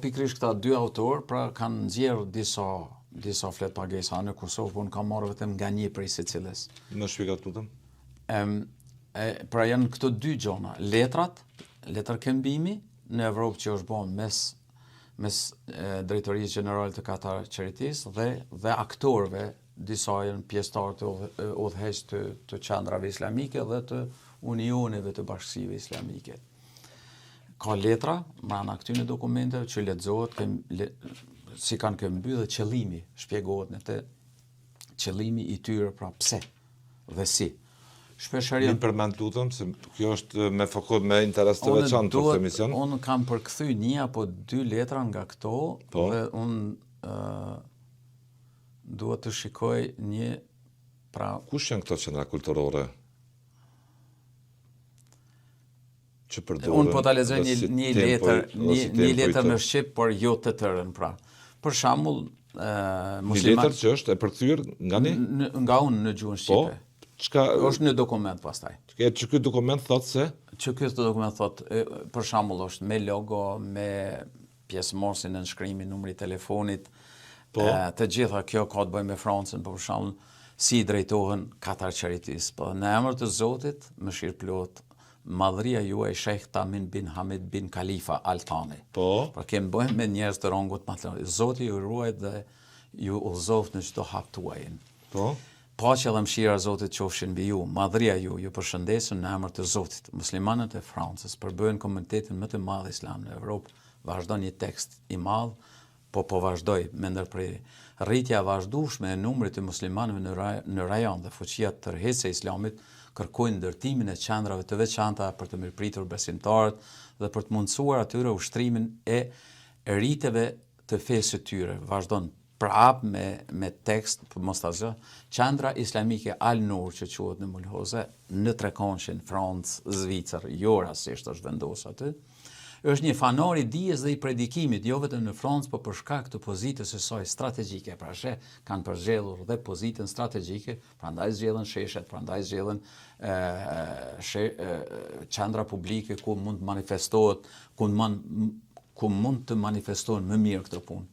pikrisht këta dy autor, pra kanë nxjerrë disa flet pagesa në Kosovë, por kam marrë vetëm nga një prej secilës. Më shpjegat lutem. Pra janë këto dy gjona, letër këmbimi në Evropë që është bën mes Drejtorisë Gjenerale të Qatar Charities dhe aktorëve, disa janë pjesëtarë të udhëheq të qendrave islamike dhe të unioneve të bashkësive islamike. Ka letra, mrana këtyne dokumenteve që lexohet, si kanë këmby dhe qëllimi, shpjegohet në të qëllimi i tyre, pra pse dhe si. Më përmend lutem, se kjo është me interes të veçantë për këtë emision. Unë kam përkthy një apo dy letra nga këto, dhe unë duhet të shikoj një, pra... Kush janë këto qendra kulturore? Unë po ta lexoj një letër në shqip, por jo të tërën, pra. Për shembull, një letër që është e përkthyer nga ni? Nga unë në gjuhën shqipe. Është në dokument pastaj. Që ky dokument thotë se? Që ky dokument thotë, për shembull, është me logo, me pjesëmarrësin në nënshkrimin, numri telefonit. Të gjitha kjo ka të bëjë me Francën, për shembull, si drejtohen Qatar Charities. Po në emër të Zotit, mëshirëplot, madhëria juaj Sheikh Tamim bin Hamid bin Khalifa Al Thani. Pra kemi bëjmë me njerëz të rangut më të lartë. Zoti ju ruaj dhe ju udhëzoft në çdo hap tuaj. Paqja dhe mëshira e Zotit qofshin mbi ju. Madhëria ju përshëndesin në emër të Zotit. Muslimanët e Francës përbëhen komunitetin më të madh islam në Evropë. Vazhdon një tekst i madh, po vazhdoj me ndërprerje. Rritja e vazhdueshme e numrit të muslimanëve në rajon dhe fuqia tërheqëse e islamit kërkojnë ndërtimin e qendrave të veçanta për të mirëpritur besimtarët dhe për të mundësuar atyre ushtrimin e riteve të fesë së tyre. Vazhdon prap me tekst, për mos ta zë, qendra islamike Al Nur që quhet në Mulhoze, në Trekonçin, Francë, Zvicër, jo rastisht është vendosur aty. është një fanor I dijes dhe I predikimit, jo vetëm në Francë, por për shkak të pozitës së saj strategjike. Pra kanë përzgjedhur dhe pozitën strategjike, prandaj zgjedhën sheshet, prandaj zgjedhën qendra publike ku mund të manifestohet, ku mund të manifestohen më mirë këtë punë.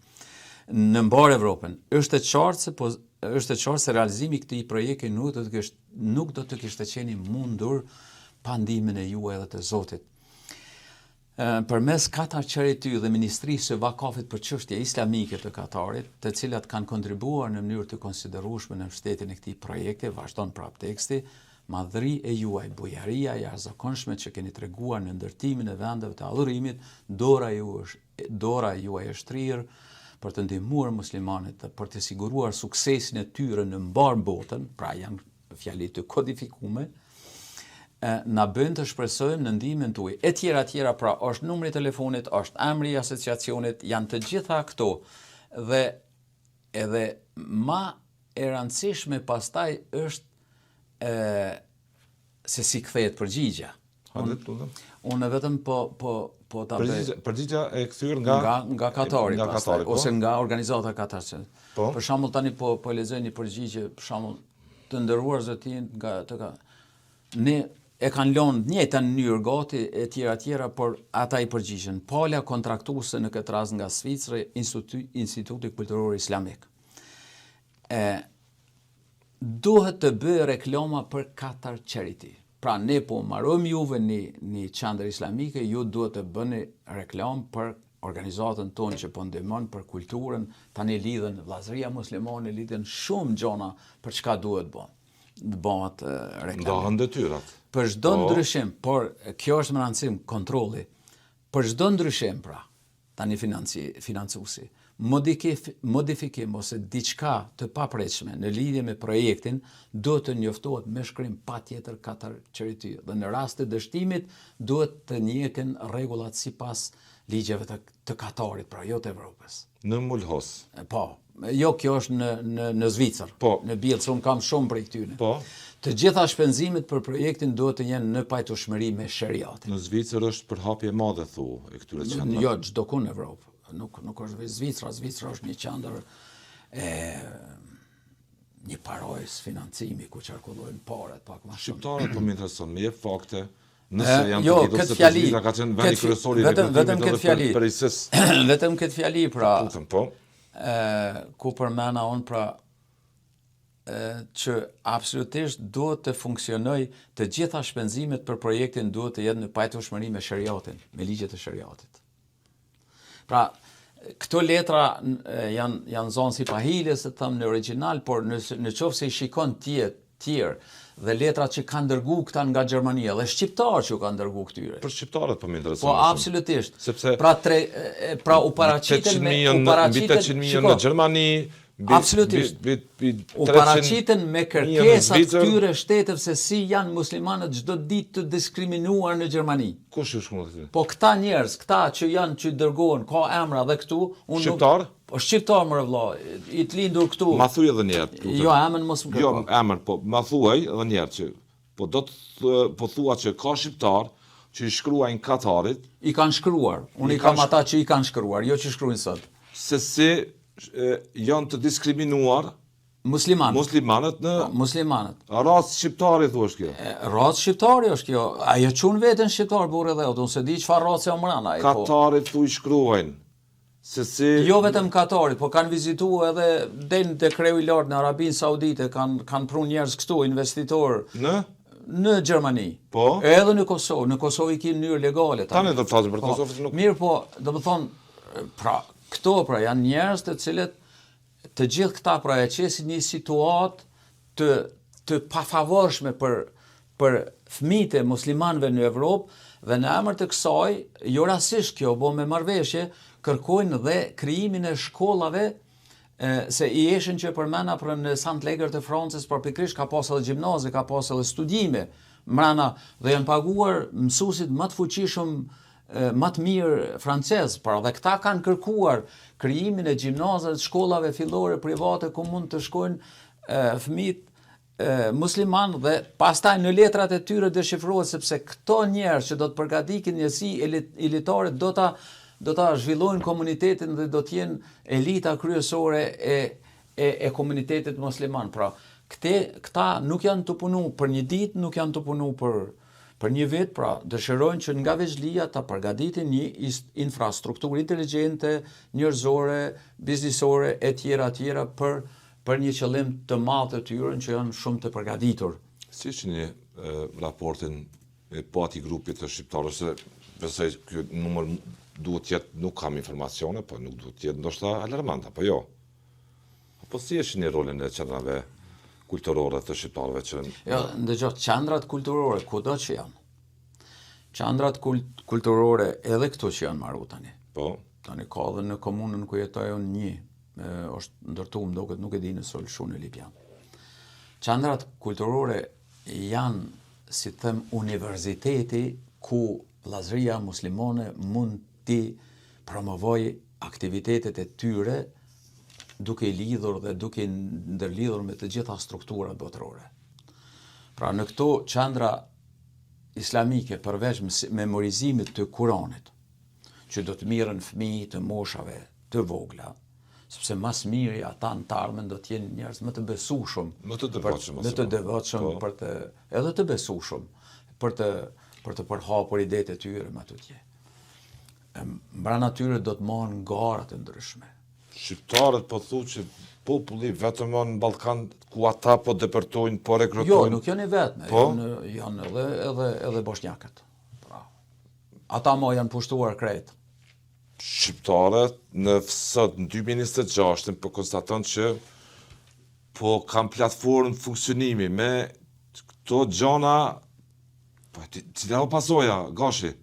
Në mbar Evropën, është e qartë se realizimi I këtij projekti nuk do të kishte qenë mundur pa ndihmën e juaj dhe të Zotit. Përmes Qatar Charity dhe Ministrisë së Vakafit për çështje islamike të Katarit, të cilat kanë kontribuar në mënyrë të konsiderueshme në mbështetjen e këtij projekti, vazhdon prap teksti, madhëri e juaj, bujaria e jashtëzakonshme që keni treguar në ndërtimin e vendeve të adhurimit, dora juaj është trirë për të ndihmuar muslimanët dhe për të siguruar suksesin e tyre në mbar botën, pra janë fjali të kodifikume, na bën të shpresojmë në ndihmën tuaj. E tjera, pra është numri I telefonit, është emri I asociacionit, janë të gjitha këto dhe edhe më e rëndësishme pastaj është se si kthehet përgjigja. Unë vetëm po ta bëj. Përgjigja e kthyer nga Katari, pastaj, po? ose nga organizata katarse. Po? Për shembull tani po lexoj një përgjigje, për shembull të nderuar zotin ne e kanë lënë në njëjtën mënyrë gati e tjera, por ata I përgjigjen. Pala kontraktuese në këtë rast nga Zvicra, Instituti Kulturor Islamik. Duhet të bëjë reklama për Qatar Charity. Pra ne po marrojmë juve një qendër islamike, ju duhet të bëni reklam për organizatën tonë që po ndihmon për kulturën, tani lidhen vllazëria muslimane, lidhen shumë gjona për çka duhet bën. Bëhet reklam. Ndahen detyrat. Për çdo ndryshim, por kjo është më rëndësim kontrolli. Për çdo ndryshim pra, tani financuesi, modifikim ose diçka të papërshme në lidhje me projektin duhet të njoftohet me shkrim patjetër Qatar Charity dhe në rast të dështimit duhet të njehen rregullat sipas ligjeve të Katarit, pra jo të Evropës. Në Mulhos. Po, jo kjo është në Zvicër. Po. Në Bielc unë kam shumë prej këtyre. Po. Të gjitha shpenzimet për projektin duhet të jenë në pajtueshmëri me sheriatin. Në Zvicër është përhapje e madhe thu e këtyre qendrave. Jo, çdo ku në Evropë. Nuk është vetë Zvicra, Zvicra është një qendër një parojës financimi ku qarkullojnë paret pak më shumë. Shqiptarët po më intereson, me jep fakte, nëse janë jo, të ditur se Zvicra ka qenë vendi kryesor I rekrutimit për ISIS. Vetëm këtë fjali pra. Po. Ku përmena unë pra që absolutisht duhet të funksionoj të gjitha shpenzimet për projektin duhet të jetë në pajtueshmëri me sheriatin, me ligjet e sheriatit. Pra, këto letra janë zonë si pahilës, të thëmë në original, por në qoftë se I shikon tjerë dhe letrat që kanë dërgu këta nga Gjermania, dhe shqiptarë që kanë dërgu këtyre. Për shqiptarët po më intereson. Po, absolutisht. Sepse pra u paraqiten mbi 800.000 në Gjermani, absolutisht. U paraqiten me kërkesat këtyre shteteve se si janë muslimanët çdo ditë të diskriminuar në Gjermani. Kush është këtu? Po këta njerëz, këta që dërgohen, ka emra dhe këtu, unë shqiptar? Po shqiptar më vëlla, I të lindur këtu. Ma thuaj edhe një herë. Jo, emën mos më kërko. Jo, emër, po ma thuaj edhe një herë që po thua që ka shqiptar që I shkruajnë Katarit. I kanë shkruar. Unë I kam ata që I kanë shkruar, jo që shkruajnë sot. Se si janë të diskriminuar muslimanët në muslimanët. Rast shqiptari thuash kjo. Rast shqiptari është kjo. Ajo çun veten shqiptar burrë dhe unë se di çfarë race omrana ai. Katarit thuaj shkruajnë. Se si jo vetëm Katarit, po kanë vizituar edhe den te kreu I lartë në Arabinë Saudite, kanë prunë njerëz këtu, investitor në Gjermani. Po. Edhe në Kosovë. Në Kosovë I kanë në mënyrë legale. Tani do të flasim për Kosovën nuk. Mirë, po, domethënë, pra këto pra janë njerëz të cilët të gjithë këta pra e qesin një situatë të pafavorshme për fëmijët e muslimanëve në Evropë dhe në emër të kësaj, jo rastisht kjo bo me marrëveshje, kërkojnë dhe krijimin e shkollave se I eshin që përmena për në Sant Legër të Francës për pikrisht ka pas edhe gjimnaze, ka pas edhe studime mrena dhe janë paguar mësuesit më të fuqishëm më të mirë francez, pra dhe këta kanë kërkuar krijimin e gjimnazave, shkollave fillore private ku mund të shkojnë fëmijët musliman dhe pastaj në letrat e tyre deshifrohet sepse këto njerëz që do të përgatitin njësi elitare do ta zhvillojnë komunitetin dhe do të jenë elita kryesore e komunitetit musliman. Pra, këta nuk janë të punu për një ditë, nuk janë të punu për një vit, pra dëshirojnë që nga Veçlia ta përgatitin një infrastrukturë inteligjente, njerëzore, biznisore e tjera për një qëllim të madh të tyre që janë shumë të përgatitur. Si shihni raportin e pati grupit të shqiptarëve, se besoj ky numër duhet të jetë, nuk kam informacione, po nuk duhet të jetë ndoshta alarmant, apo jo? Apo si e shihni rolin e qendrave kulturore të shqiptarëve që... Jo, ndëgjoj, qendrat kulturore, kudo që janë. Qendrat kulturore edhe këto që janë marrë tani. Po. Tani ka dhe në komunën ku jetoj unë një, është ndërtuar, duket nuk e di në Solshu në Lipjan. Qendrat kulturore janë, si them, universiteti ku vllazëria muslimane mund të promovojë aktivitetet e tyre duke i lidhur dhe duke i ndërlidhur me të gjitha strukturat botërore. Pra në këto qendra islamike, përveç memorizimit të Kuranit, që do të mirën fëmijë të moshave të vogla, sepse mas miri ata në të ardhmen do të jenë njerëz më të besueshëm, më të devotshëm, edhe të besueshëm për të përhapur idetë e tyre më tutje. Mbrana tyre do të mohen gara të ndryshme. Shqiptarët po thunë që populli vetëm në Ballkan ku ata po depërtojnë, po rekrutojnë. Jo, nuk janë i vetme, janë edhe bosnjakët. Pra, ata mo janë pushtuar krejt. Shqiptarët në sot në 2026 po konstaton që po kam platformë funksionimi me këto gjona, po cila o pasoja, gashi,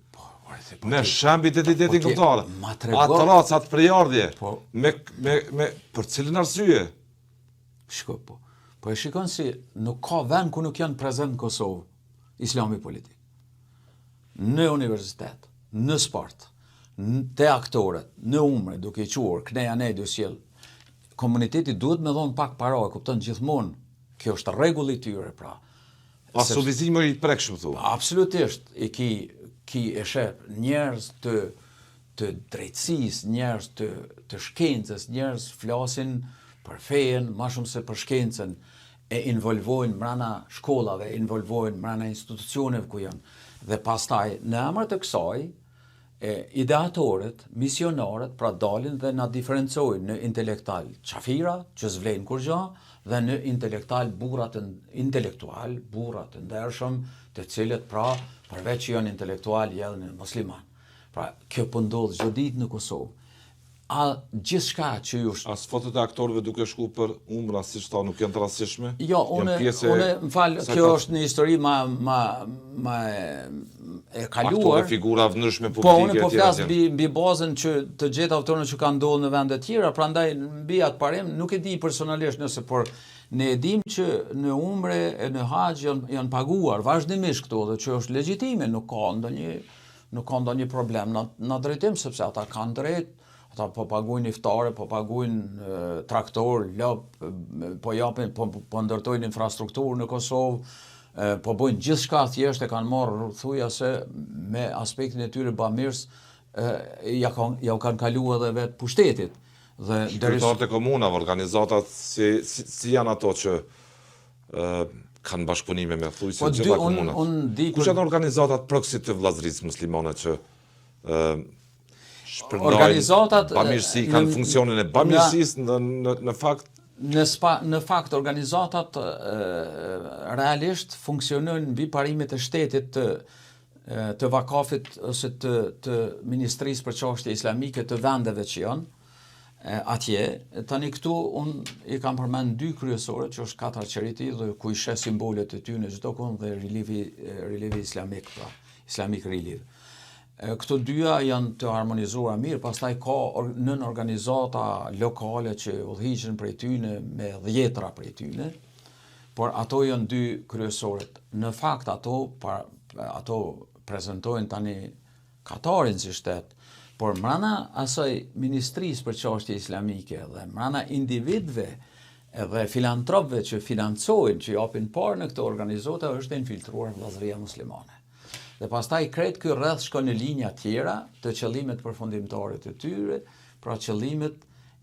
me shemb identitetin kombëtar, atë racat përjardhje, për cilën arsye? Shko, po e shikon si nuk ka vend ku nuk janë prezent në Kosovë, islami politik. Në universitet, në sport, te aktorët, në umre, duke i quar, kneja ne du sjell, komuniteti duhet me dhonë pak para, e kupton gjithmonë, kjo është rregulli i tyre, pra. Pasuvizimi i prekshëm thu. Absolutisht, ki e shep njerëz të drejtësisë, njerëz të shkencës, njerëz flasin për fejen, ma shumë se për shkencën, e involvojnë mrana shkollave, involvojnë mrana institucioneve ku janë. Dhe pastaj, në emër të kësaj, ideatorët, misionarët, pra dalin dhe na diferencojnë në intelektual qafira, që s'vlejnë kur gjë, dhe në intelektual burrat të ndershëm, të cilët pra përveç që janë intelektual janë në musliman. Pra kjo po ndodh çdo ditë në Kosovë. Gjithçka që ju... As fotot e aktorëve duke shku për umra, si shta, nuk janë të rastishme? Jo, unë më falë, kjo është një histori ma e kaluar. Aktore, figura vëndryshme publike. Po, unë po flasë mbi bazën që të gjithë autorët që kanë ndodhur në vende tjera, prandaj mbi atë parim, nuk e di personalisht nëse, por ne e dim që në umre e në haxh janë paguar vazhdimisht këto dhe që është legjitime, nuk ka ndonjë problem në drejtim, sepse ata kanë drejt. Ata po paguajnë iftare, po paguajnë traktor, lop, po japin, po ndërtojnë infrastrukturë në Kosovë, po bojnë gjithçka thjesht e kanë marrë thujase me aspektin e tyre bamirës, ja kanë kaluar edhe vetë pushtetit. Shqiptarët e komunave, organizatat, si janë ato që kanë bashkëpunime me thujse gjitha komuna? Kush janë organizatat proxy të vllazërisë muslimane që organizatat bamirësi kanë funksionin e bamirësisë në fakt? Në fakt organizatat realisht funksionojnë mbi parimet e shtetit të vakafit ose të Ministrisë për çështje islamike të vendeve që janë atje. Tani këtu unë i kam përmend dy kryesore, që është Qatar Charity dhe ku i sheh simbolet e tyre çdo kohë dhe Relivi Islamik, pra Islamic Relief. Këto dyja janë të harmonizuara mirë, pastaj ka nën organizata lokale që udhëhiqen prej tyne me dhjetra prej tyne, por ato janë dy kryesorët. Në fakt ato prezantojnë tani Katarin si shtet, por mrana asaj Ministrisë për çështje islamike dhe mrana individëve edhe filantropëve që financojnë, që japin parë në këto organizata, është infiltruar vllazëria muslimane. Dhe pastaj krejt ky rreth shkon në linja tjera të qëllimet përfundimtare të tyre, pra qëllimet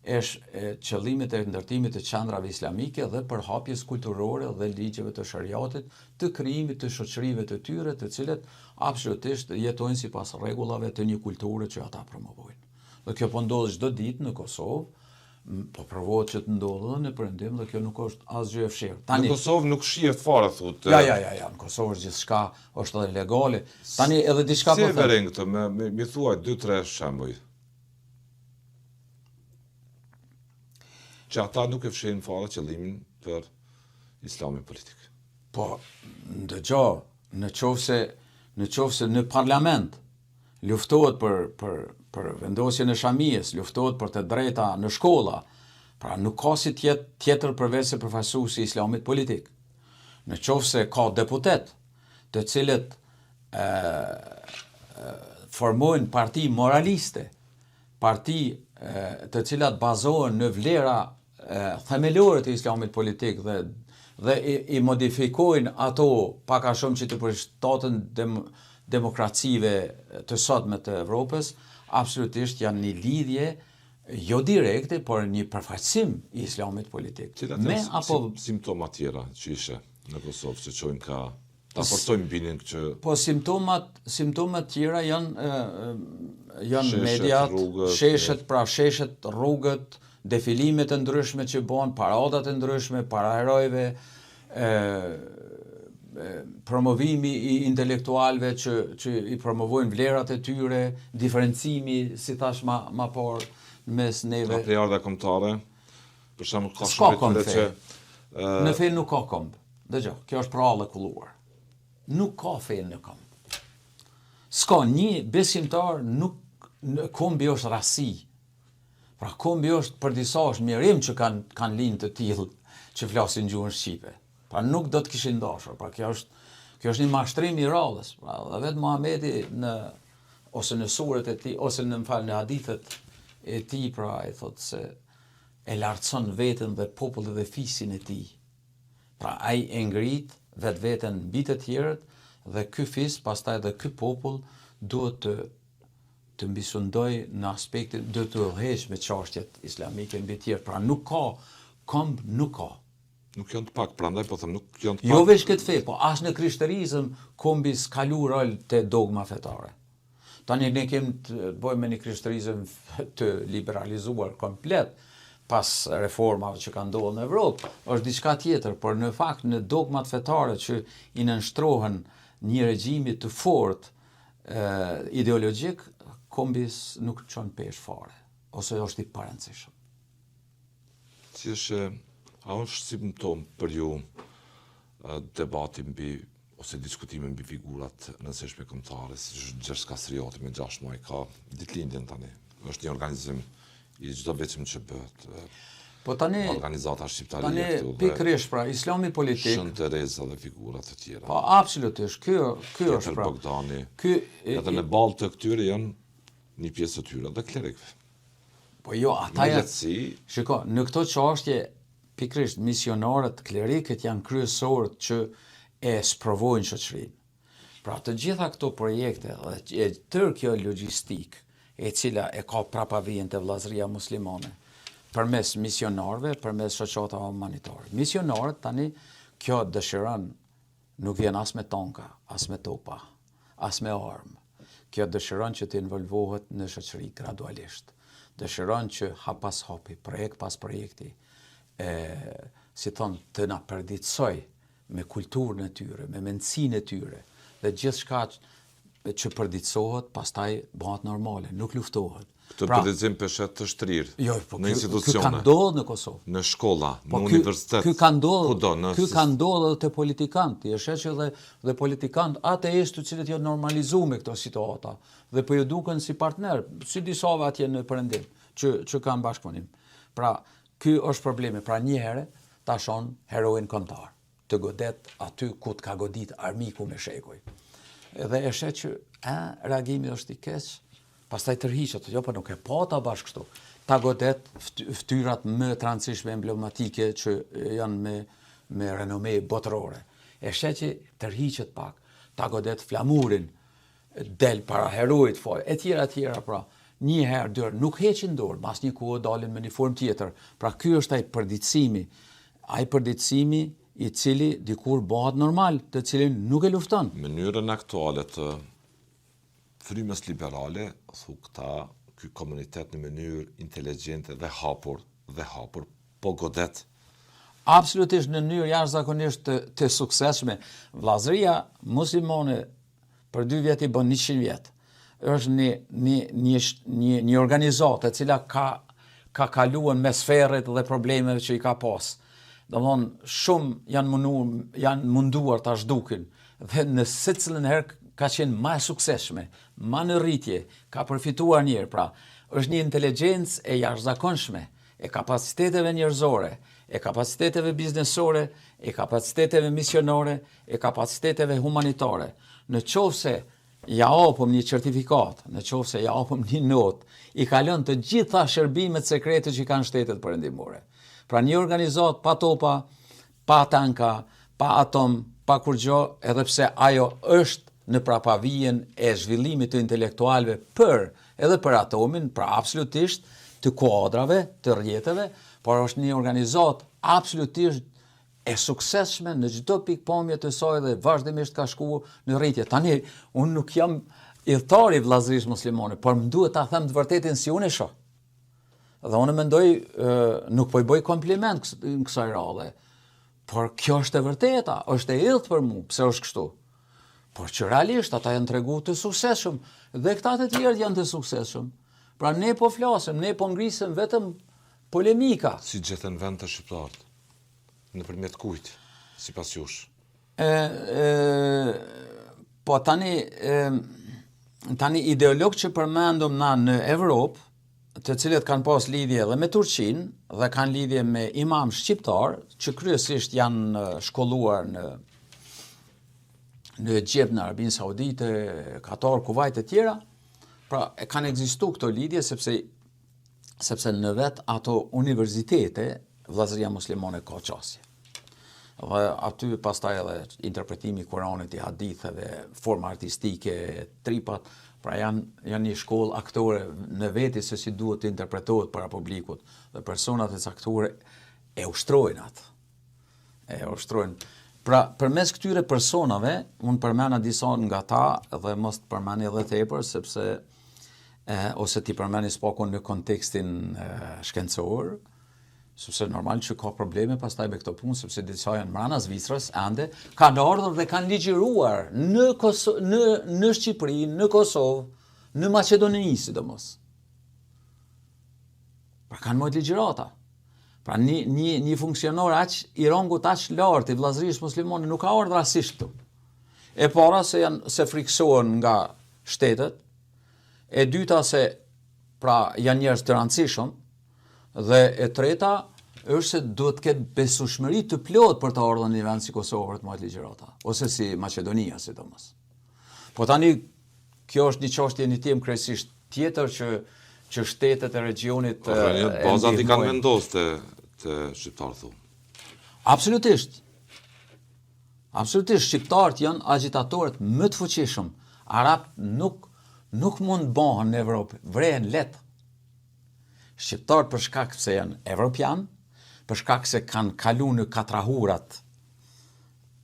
e ndërtimit të qendrave islamike dhe përhapjes kulturore dhe ligjeve të shariatit, të krijimit të shoqërive të tyre, të cilet absolutisht jetojnë sipas rregullave të një kulture që ata promovojnë. Dhe kjo po ndodh çdo ditë në Kosovë, po provohet që të ndodhë në Perëndim dhe kjo nuk është asgjë e fshirë. Në Kosovë nuk shihet fare thotë. Ja, në Kosovë është gjithçka është edhe legale. Tani edhe diçka po them. Si e vëren këtë, më thuaj 2-3 shembuj. Që ata nuk e fshin fare qëllimin për islamin politik. Po, ndëgjoj, në qoftë se në parlament luftohet për vendosjen e shamijes, luftohet për të drejta në shkolla, pra nuk ka si tjetër përveç se përfaqësuesi i islamit politik. Në qoftë se ka deputet të cilët formojnë parti moraliste, parti të cilat bazohen në vlera themelore të islamit politik dhe i modifikojnë ato pak a shumë që të përshtaten demokracive të sotme të Evropës, absolutisht janë një lidhje jo direkte, por një përfaqësim i islamit politik. Cilat simptoma tjera që ishe në Kosovë që çojnë ka ta forcojnë binin që po simptomat tjera janë mediat, sheshet, rrugët, defilimet e ndryshme që bën, paradat e ndryshme, para herojve, promovimi i intelektualve që i promovojnë vlerat e tyre, diferencimi, si thash ma parë, mes neve. Ka plejarda kombëtare, për shembull ka shumë që në fe nuk ka komb. Dëgjoj, kjo është prallë e kulluar. Nuk ka fe në komb. S'ka një besimtar, nuk kombi është rasi. Pra kombi është për disa është mirim që kanë linë të tillë që flasin gjuhën shqipe. Pra nuk do të kishin dashur. Pra kjo është një mashtrim i rradhës. Pra dhe vetë Muhamedi ose në suret e tij, ose në hadithet e tij, pra i thotë se e lartëson veten dhe popullin dhe fisin e tij. Pra ai e ngrit vetveten mbi të tjerët dhe ky fis, pastaj edhe ky popull duhet të mbisundoj në aspektin, do të udhëheq me çështjet islamike mbi të tjerë. Pra nuk ka komb, nuk ka. Nuk janë të pak, prandaj po them nuk janë të pak. Jo veç këtë fe, po as në krishterizëm kombi s'ka lu rol të dogma fetare. Tani ne kemi të bëjmë me një krishterizëm të liberalizuar komplet pas reformave që kanë ndodhur në Evropë, është diçka tjetër, por në fakt në dogmat fetare që i nënshtrohen një regjimi të fortë ideologjik, kombis nuk çon pesh fare, ose është i parëndësishëm. A është simptom për ju debati ose diskutimi mbi figurat rëndësishme kombëtare, si Gjergj Kastrioti me 6 muaj ka ditëlindjen tani. Është një organizim i çdo veçim që bëhet. Po tani organizata shqiptare tani pikërisht pra islami politik. Shën Tereza dhe figura të tjera. Po absolutisht, ky është pra. Bogdani. Edhe në ballë të këtyre janë një pjesë të tyre dhe klerikëve. Po jo, ata janë. Shiko, në këto çështje pikërisht misionarët, klerikët janë kryesorët që e sprovojnë shoqërinë. Pra të gjitha këto projekte dhe tërë kjo logjistik e cila e ka prapavijen të vllazëria muslimane përmes misionarëve, përmes shoqatave humanitare. Misionarët tani kjo dëshiron nuk vjen as me tonka, as me topa, as me armë. Kjo dëshiron që të involvohet në shoqëri gradualisht. Dëshiron që hap pas hapi, projekt pas projekti, si thonë, të na përditësoj me kulturën e tyre, me mendsinë e tyre, dhe gjithçka që përditësohet, pastaj bëhet normale, nuk luftohet. Këtë përditësim peshet të shtrirë në institucione. Ky ka ndodhur në Kosovë. Në shkolla, në universitet. Ky ka ndodhur edhe te politikantë. Je sheh që dhe politikantë ateistë të cilët janë normalizuar me këto situata dhe po ju duken si partner, si disave atje në Perëndim që kanë bashkëpunim. Pra, ky është problemi. Pra një herë ta shon heroin kombëtar, të godet aty ku të ka godit armiku me shekuj. Edhe e sheh që reagimi është i keq, pastaj tërhiqet, jo po nuk e pa ta bash kështu. ta godet ftyrat më të rëndësishme emblematike që janë me renome botërore. E sheqi tërhiqet pak, ta godet flamurin, del para heroit foj, e tjera pra. Një herë, dërë, nuk heqin dorë, mas një kohë dalin me një formë tjetër. Pra ky është ai përditësimi i cili dikur bëhet normal, të cilin nuk e lufton. Mënyrën aktuale të frymës liberale, thu këta, ky komunitet në mënyrë inteligjente dhe hapur, po godet. Absolutisht në mënyrë jashtëzakonisht të suksesshme. Vllazëria muslimane për 2 vjet i bën 100 vjet. Është një organizatë e cila ka kaluar me sferet dhe problemeve që i ka pas. Domthonë shumë janë munduar ta zhdukin dhe në secilën herë ka qenë më e suksesshme, më në rritje, ka përfituar njerë. Pra, është një inteligjencë e jashtëzakonshme, e kapaciteteve njerëzore, e kapaciteteve biznesore, e kapaciteteve misionore, e kapaciteteve humanitare. Në qofse ja hapëm një certifikat, në qofse ja hapëm një notë, i kalon të gjitha shërbimet sekrete që kanë shtetet perëndimore. Pra një organizat pa topa, pa tanka, pa atom, pa kur gjë, edhe pse ajo është në prapavijen e zhvillimit të intelektualve edhe për atomin, pra absolutisht të kuadrave, të rjetëve, por është një organizat absolutisht e suksesshme në çdo pikpamje të saj dhe vazhdimisht ka shkuar në rritje. Tani, unë nuk jam idhëtar i vllazërisë muslimane, por më duhet ta them të vërtetën si unë e shoh. Dhe unë mendoj, nuk po i bëj kompliment në kësaj radhe, por kjo është e vërteta, është e idhët për mu, pse është kështu. Por që realisht ata janë treguar të suksesshëm, dhe këta të tjerë janë të suksesshëm. Pra ne po flasim, ne po ngrisëm vetëm polemika. Si gjetën vend të shqiptarët? Nëpërmjet kujt, sipas jush? Po tani ideologë që përmendëm na në Evropë, të cilët kanë pas lidhje dhe me Turqinë dhe kanë lidhje me imam shqiptar, që kryesisht janë shkolluar në Egjipt, në Arabinë Saudite, Katar, Kuvajt e tjera, pra kanë ekzistuar këto lidhje sepse në vetë ato universitete vllazëria muslimane ka qasje. Dhe aty pastaj edhe interpretimi i Kuranit, i haditheve, forma artistike, tripat, pra janë një shkollë aktore në veti se si duhet të interpretohet para publikut, dhe personat e caktuar e ushtrojnë atë. E ushtrojnë. Pra, përmes këtyre personave, unë përmena disa nga ta dhe mos të përmeni edhe tepër, sepse ose ti përmeni s'pakun në kontekstin shkencor, sepse normal që ka probleme pastaj me këto punë, sepse disa janë mrana Zvicrës, ende, kanë ardhur dhe kanë ligjiruar në Shqipëri, në Kosovë, në Maqedoni sidomos. Pra kanë mojt ligjirata. Pra një funksionar i rangut aq lartë i vllazërisë muslimane nuk ka ardhur rasisht këtu. E para se friksohen nga shtetet, e dyta se pra janë njerëz të rëndësishëm, dhe e treta është se duhet të ketë besueshmëri të plotë për të ardhur në një vend si Kosova për të marrë ligjërata, ose si Maqedonia sidomos. Po tani kjo është një çështje një temë kryesisht tjetër që shtetet e regionit bazat i kanë vendosur të shqiptarët thu. Absolutisht. Absolutisht shqiptarët janë agitatorët më të fuqishëm. Arabët nuk mund të bëhen në Evropë, vrehen lehtë. Shqiptarët për shkak se janë evropian, për shkak se kanë kalu në katrahurat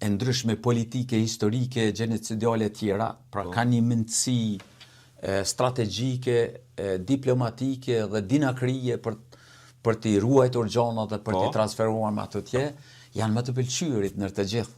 e ndryshme politike, historike, genocidiale tjera, pra kanë një mendësi strategjike, diplomatike dhe dinakrije për t'i ruajtur gjonat dhe për t'i transferuar me ato tje, janë më të pëlqyerit në të gjithë.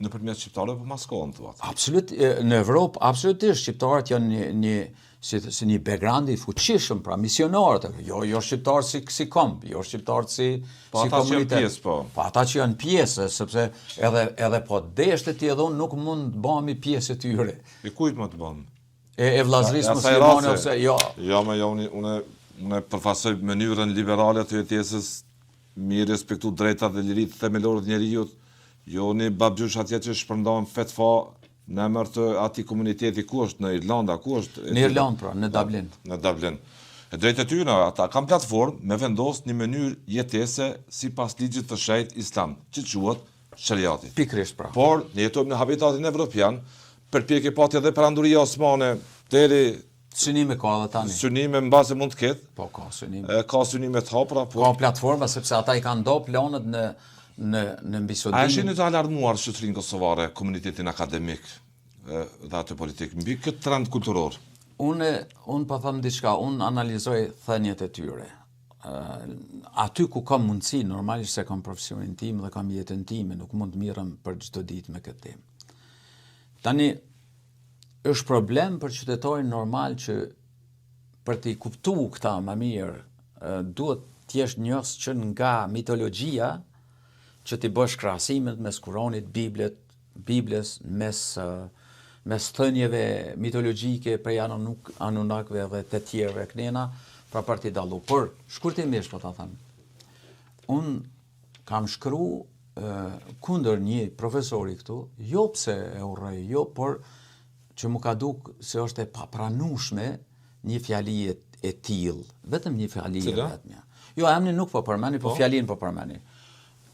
Nëpërmjet shqiptarëve po maskohen thuat. Absolut, në Evropë absolutisht shqiptarët janë si një background i fuqishëm, pra misionarët, jo shqiptarë si komb, jo shqiptarë si komunitet. Po ata që janë pjesë, sepse edhe po deshte ti edhe unë nuk mund të bëhemi pjesë e tyre. I kujt më të bëhem? E vllazërisë muslimane ose jo. Unë përfaqësoj mënyrën liberale të jetesës, mi respektu drejtat dhe liritë themelore të njerëzit. Jo një babgjush atje që shpërndan fetfa në emër të atij komuniteti ku është, në Irlanda, ku është? Në Irlandë, pra, në Dublin. Në Dublin. E drejt e tyre, ata kanë platformë me vendos një mënyrë jetese sipas ligjit të shenjtë islam, që quhet shariati. Pikërisht pra. Por ne jetojmë në habitatin evropian, përpjekje pati edhe perandoria osmane deri synime ka edhe tani. Synime mbase mund të ketë. Po ka synime. Ka synime të hapura, po. Ka platforma sepse ata i kanë ndo planet në mbi sodimin. A shihni të alarmuar shoqërinë kosovare, komunitetin akademik dhe atë politik mbi këtë trend kulturor? Unë pa thëmë diçka, unë analizoj thënjet e tyre. Aty ku kam mundësi, normalisht se kam profesionin tim dhe kam jetën time, nuk mund të mirëm për çdo ditë me këtë temë. Tani, është problem për qytetorin normal që për t'i kuptu këta më mirë, duhet t'jesh njës që nga mitologjia, që t'i bësh krahasimet mes Kuranit, Biblës, mes thënjeve mitologjike prej Anunnakëve dhe të tjerëve kënena, pra për t'i dallu. Por, shkurtimisht po ta them, unë kam shkru kundër një profesori këtu, jo pse e urrej, jo, por që mu ka duk se është e papranueshme një fjali e tillë, vetëm një fjali e vetmja. Jo, emnin nuk po përmeni, po fjalin po përmeni.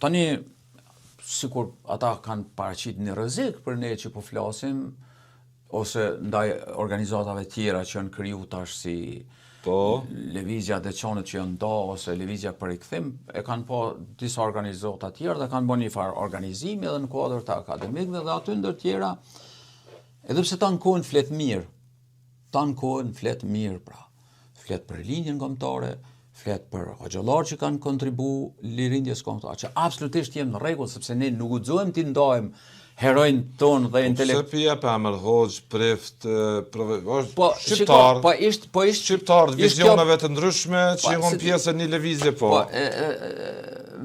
Tani, sikur ata kanë paraqit një rrezik për ne që po flasim, ose ndaj organizatave tjera që janë kriju tash si lëvizja Deçanët që janë nda, ose lëvizja për rikthim, e kanë po disa organizata tjera dhe kanë bën një farë organizimi edhe në kuadër të akademikëve dhe aty ndër tjera, edhe pse ta nkohen flet mirë, pra. Flet për linjën kombëtare, flet për hoxhallar që kanë kontribu lirindjes kombëtare, që absolutisht jenë në rregull, sepse ne nuk guxojmë t'i ndajmë herojnë tonë dhe intelekt. Pse pia pa emër hoxh, preft, shqiptar. Shqiptar, vizioneve të ndryshme që janë pjesë e një lëvizje, po.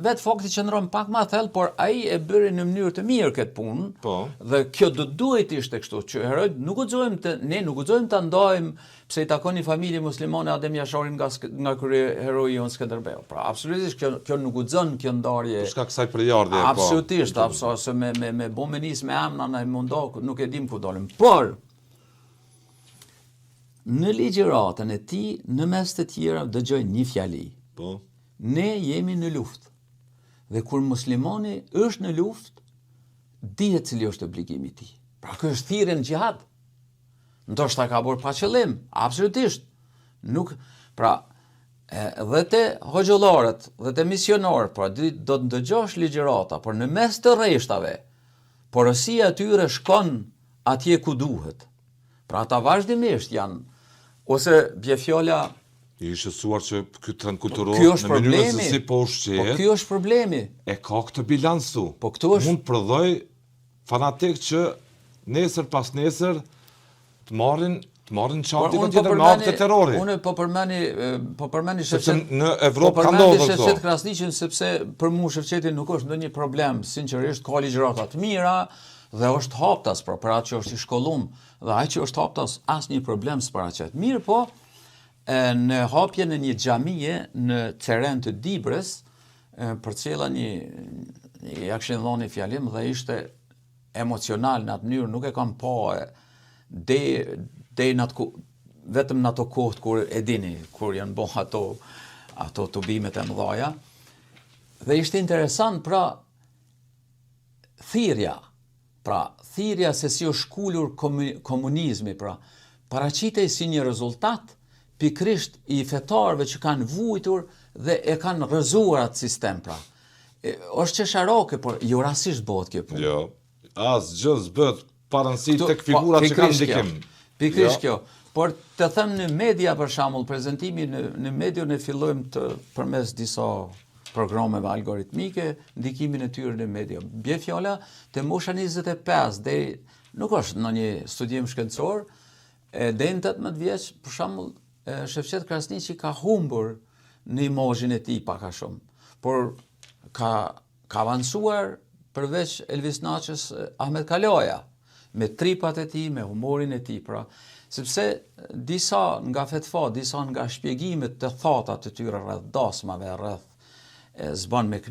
Vetë fakti që ndron pak më thellë, por ai e bëri në mënyrë të mirë këtë punë. Po. Dhe kjo duhet ishte kështu, që herojt ne nuk guxojmë ta ndajmë pse i takon një familje muslimane Adem Jasharin nga heroi jon Skënderbeu. Pra absolutisht kjo nuk guxon kjo ndarje. Për shkak kësaj përjardhje, po. Absolutisht, se me bomenis me emna në mundo, nuk e dim ku dalim. Por në ligjëratën e tij, në mes të tjera dëgjoj një fjali. Po. Ne jemi në luftë. Dhe kur muslimani është në luftë, dihet cili është obligimi i tij. Pra kjo është thirrje në xhihad. Ndoshta ka bërë pa qëllim, absolutisht. Nuk, pra, dhe te hoxhallarët, dhe te misionarët, pra do të ndëgjosh ligjërata, por në mes të rreshtave, porosia e tyre shkon atje ku duhet. Pra ata vazhdimisht janë, ose bje fjala I shësuar që këtë trend kulturor në mënyrën se si po ushqehet. Po ky është problemi. E ka këtë bilans tu. Po këtu është. Mund prodhoj fanatik që nesër pas nesër të marrin çantin tjetër me akte terrori. Unë po përmeni Shevçet. Në Evropë ka ndodhur këto. Shevçet Krasniqin sepse për mua Shevçeti nuk është ndonjë problem, sinqerisht ka ligjërata të mira dhe është haptas për atë që është I shkollum dhe ai që është haptas asnjë problem s'paraqet. Mirë po, në hapjen e një xhamie në Ceren të Dibrës, për cila ja kishin dhënë fjalim dhe ishte emocional në atë mënyrë, nuk e kam pa deri në atë vetëm në ato kohët kur e dini, kur janë bën ato tubimet e mëdha. Dhe ishte interesant pra thirrja se si është shkulur komunizmi, pra paraqitej si një rezultat pikrisht I fetarëve që kanë vujtur dhe e kanë rrëzuar atë sistem, pra. Është çesharake, por jo rastisht bëhet kjo punë. Jo, asgjë s'bëhet paranësi tek figurat që kanë ndikim. Pikrisht kjo. Por të them në media për shembull, prezantimi në medion e fillojmë përmes disa programeve algoritmike, ndikimin e tyre në media. Bie fjala te mosha 25 deri nuk është ndonjë studim shkencor, deri në 18 vjeç, për shembull, Shevçet Krasniqi ka humbur në imazhin e tij pak a shumë, por ka avancuar përveç Elvis Naçës Ahmet Kalaja, me tripat e tij, me humorin e tij, pra, sepse disa nga fetfa, disa nga shpjegimet të thata të tyre rreth dasmave, rreth bën me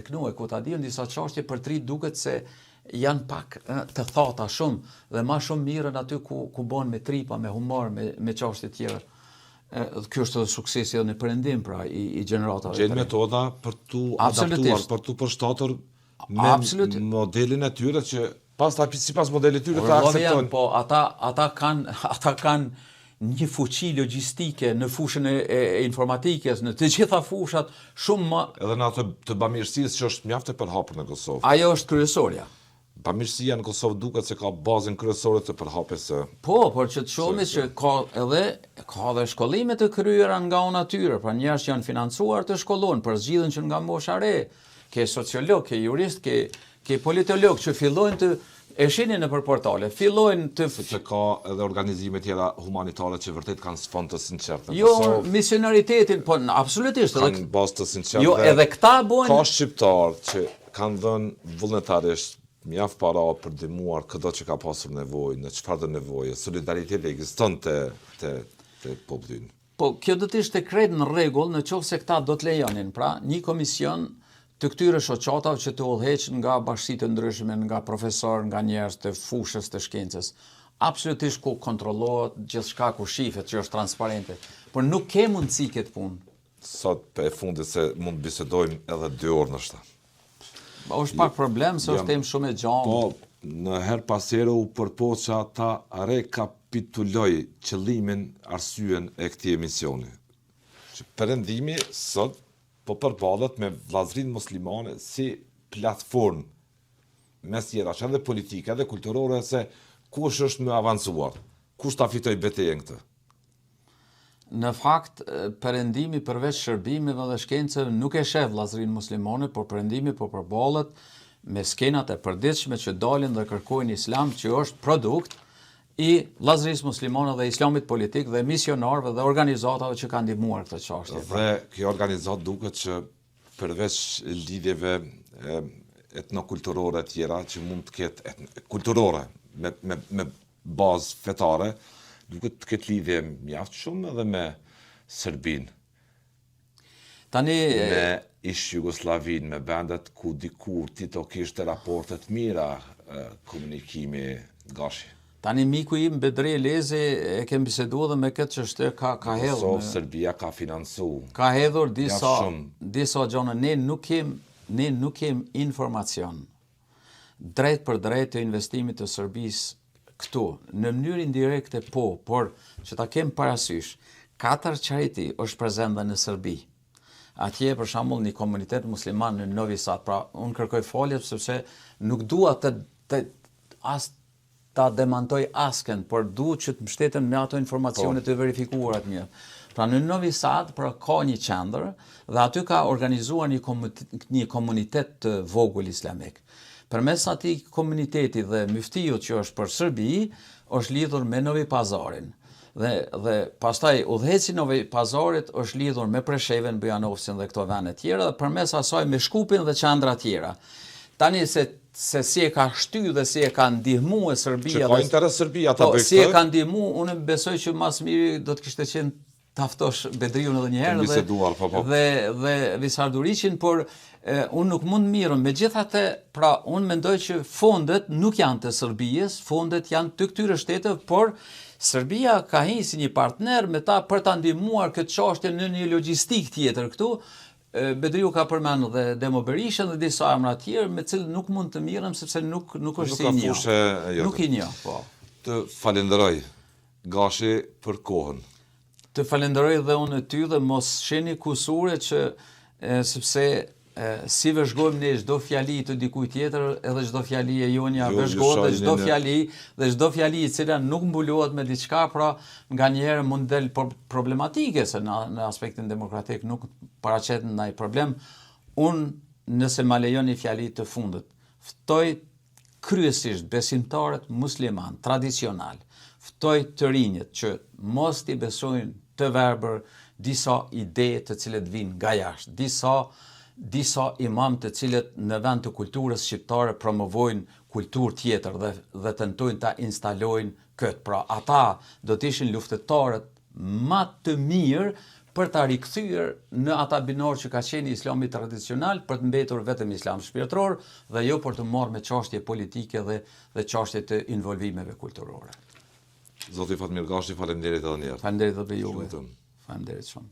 knue, ku ta diun disa çështje për tri duket se janë pak të thata shumë dhe ma shumë mirën aty ku bën me tripa, me humor, me çështje tjera. Kjo është edhe suksesi edhe në perëndim pra i gjeneratave. Gjenë metoda për tu adaptuar, për tu përshtatur me modelin e tyre që sipas modelit tyre të akceptojnë. Po ata kanë një fuqi logjistike në fushën e informatikës, në të gjitha fushat shumë më. Edhe në atë të bamirësisë që është mjaft e përhapur në Kosovë. Ajo është kryesorja. Bamirësia në Kosovë duket se ka bazën kryesore të përhapjes së. Po, por që të shohim që ka edhe shkollime të kryera nga natyre, pra njerëz që janë financuar të shkollohen, për zgjidhen që nga mosha re, ke sociolog, ke jurist, ke politolog që fillojnë të e shihni nëpër portale, fillojnë të që ka edhe organizime tjera humanitare që vërtet kanë sfond të sinqertë. Jo, misionaritetin, po absolutisht edhe kanë bazë të sinqertë. Jo, edhe këta bojnë. Ka shqiptar që kanë dhënë vullnetarisht mjaft para për ndihmuar çdo që ka pasur nevojë, në çfarëdo nevoje, solidariteti ekziston te populli. Po kjo do të ishte krejt në rregull nëse këta do të lejonin, pra një komision të këtyre shoqatave që të udhëheqin nga bashkitë të ndryshme, nga profesor, nga njerëz të fushës të shkencës. Absolutisht ku kontrollohet gjithçka, ku shihet që është transparente. Por nuk ke mundësi këtë punë. Sot për e fundit se mund të bisedojmë edhe 2 orë nështë. Është pak problem se është temë shumë e gjatë. Po, në her pasere u përpoqa ta rekapituloj qëllimin, arsyen e këtij emisioni. Që perëndimi sot po përballet me vllazërinë muslimane si platformë mes tjerash edhe politike edhe kulturore se kush është më avancuar, kush ta fitoj betejën këtë. Në fakt, perëndimi përveç shërbimeve dhe shkencave nuk e sheh vllazërinë muslimane, por perëndimi po përballet me skenat e përditshme që dalin dhe kërkojnë islam që është produkt i vllazërisë muslimane dhe islamit politik dhe misionarëve dhe organizatave që kanë ndihmuar këtë çështje. Dhe kjo organizat duket që përveç lidhjeve etnokulturore tjera që mund të ketë kulturore me bazë fetare, duket të ketë lidhje mjaft shumë edhe me Serbinë. Tani me ish Jugoslavinë, me vendet ku dikur Tito kishte raporte të mira komunikimi Gashi. Tani miku im Bedri Lezi e kem biseduar dhe me këtë çështje ka hedhur. Kosovë, Serbia ka financuar. Ka hedhur disa gjëra. Ne nuk kem informacion drejt për drejt të investimit të Serbisë këtu, në mënyrë indirekte po, por që ta kem parasysh, Qatar Charity është prezente në Serbi. Atje për shembull një komunitet musliman në Novi Sad, pra unë kërkoj falje sepse nuk dua ta demantoj asken, por duhet që të mbështetem në ato informacione të verifikuara të mirë. Pra në Novi Sad pra ka një qendër dhe aty ka organizuar një komunitet të vogël islamik. Përmes atij komuniteti dhe myftiut që është për Serbi, është lidhur me Novi Pazarin. Dhe pastaj udhëheci Novi Pazarit është lidhur me Preshevën, Bujanovcin dhe këto vende tjera dhe përmes asaj me Shkupin dhe qendra tjera. Tani se si e ka shty dhe si e ka ndihmuar Serbia. Që ka interes Serbia ta bëjë këtë. Si e ka ndihmuar, unë besoj që mas miri do të kishte qenë taftosh Bedriun edhe një herë dhe Visar Duriqin, por unë nuk mund mirëm. Megjithatë, pra unë mendoj që fondet nuk janë të Serbisë, fondet janë të këtyre shteteve, por Serbia ka hyrë si një partner me ta për ta ndihmuar këtë çështje në një logjistik tjetër këtu. Bedriu ka përmendur dhe Demo Berishën dhe disa emra të tjerë me cilët nuk mund të mirëm sepse nuk është si një. Nuk i një, po. Të falenderoj Gashi për kohën. Të falenderoj dhe unë ty dhe mos sheni kusure që sepse si vëzhgojmë ne çdo fjali të dikujt tjetër, edhe çdo fjali e jonja vëzhgohet dhe çdo fjali e cila nuk mbulohet me diçka, pra nganjëherë mund del problematike se në aspektin demokratik nuk paraqet ndaj problem. Unë nëse ma lejoni fjali të fundit, ftoj kryesisht besimtarët musliman tradicional, ftoj të rinjët që mos t'i besojnë të verbër disa ide të cilët vinë nga jashtë, disa imam të cilët në vend të kulturës shqiptare promovojnë kulturë tjetër dhe tentojnë ta instalojnë këtë. Pra ata do të ishin luftëtarët më të mirë për ta rikthyer në ata binor që ka qenë Islami tradicional për të mbetur vetëm islam shpirtëror dhe jo për të marrë me çështje politike dhe çështje të involvimeve kulturore. Zoti Fatmir Gashi, faleminderit edhe një herë. Faleminderit edhe juve. Faleminderit shumë.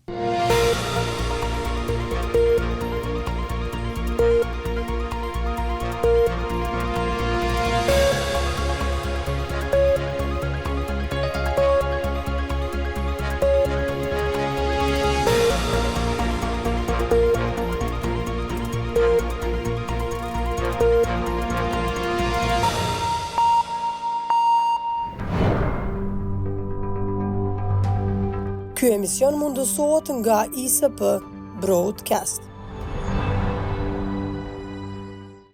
Ky emision mundësohet nga ISP Broadcast.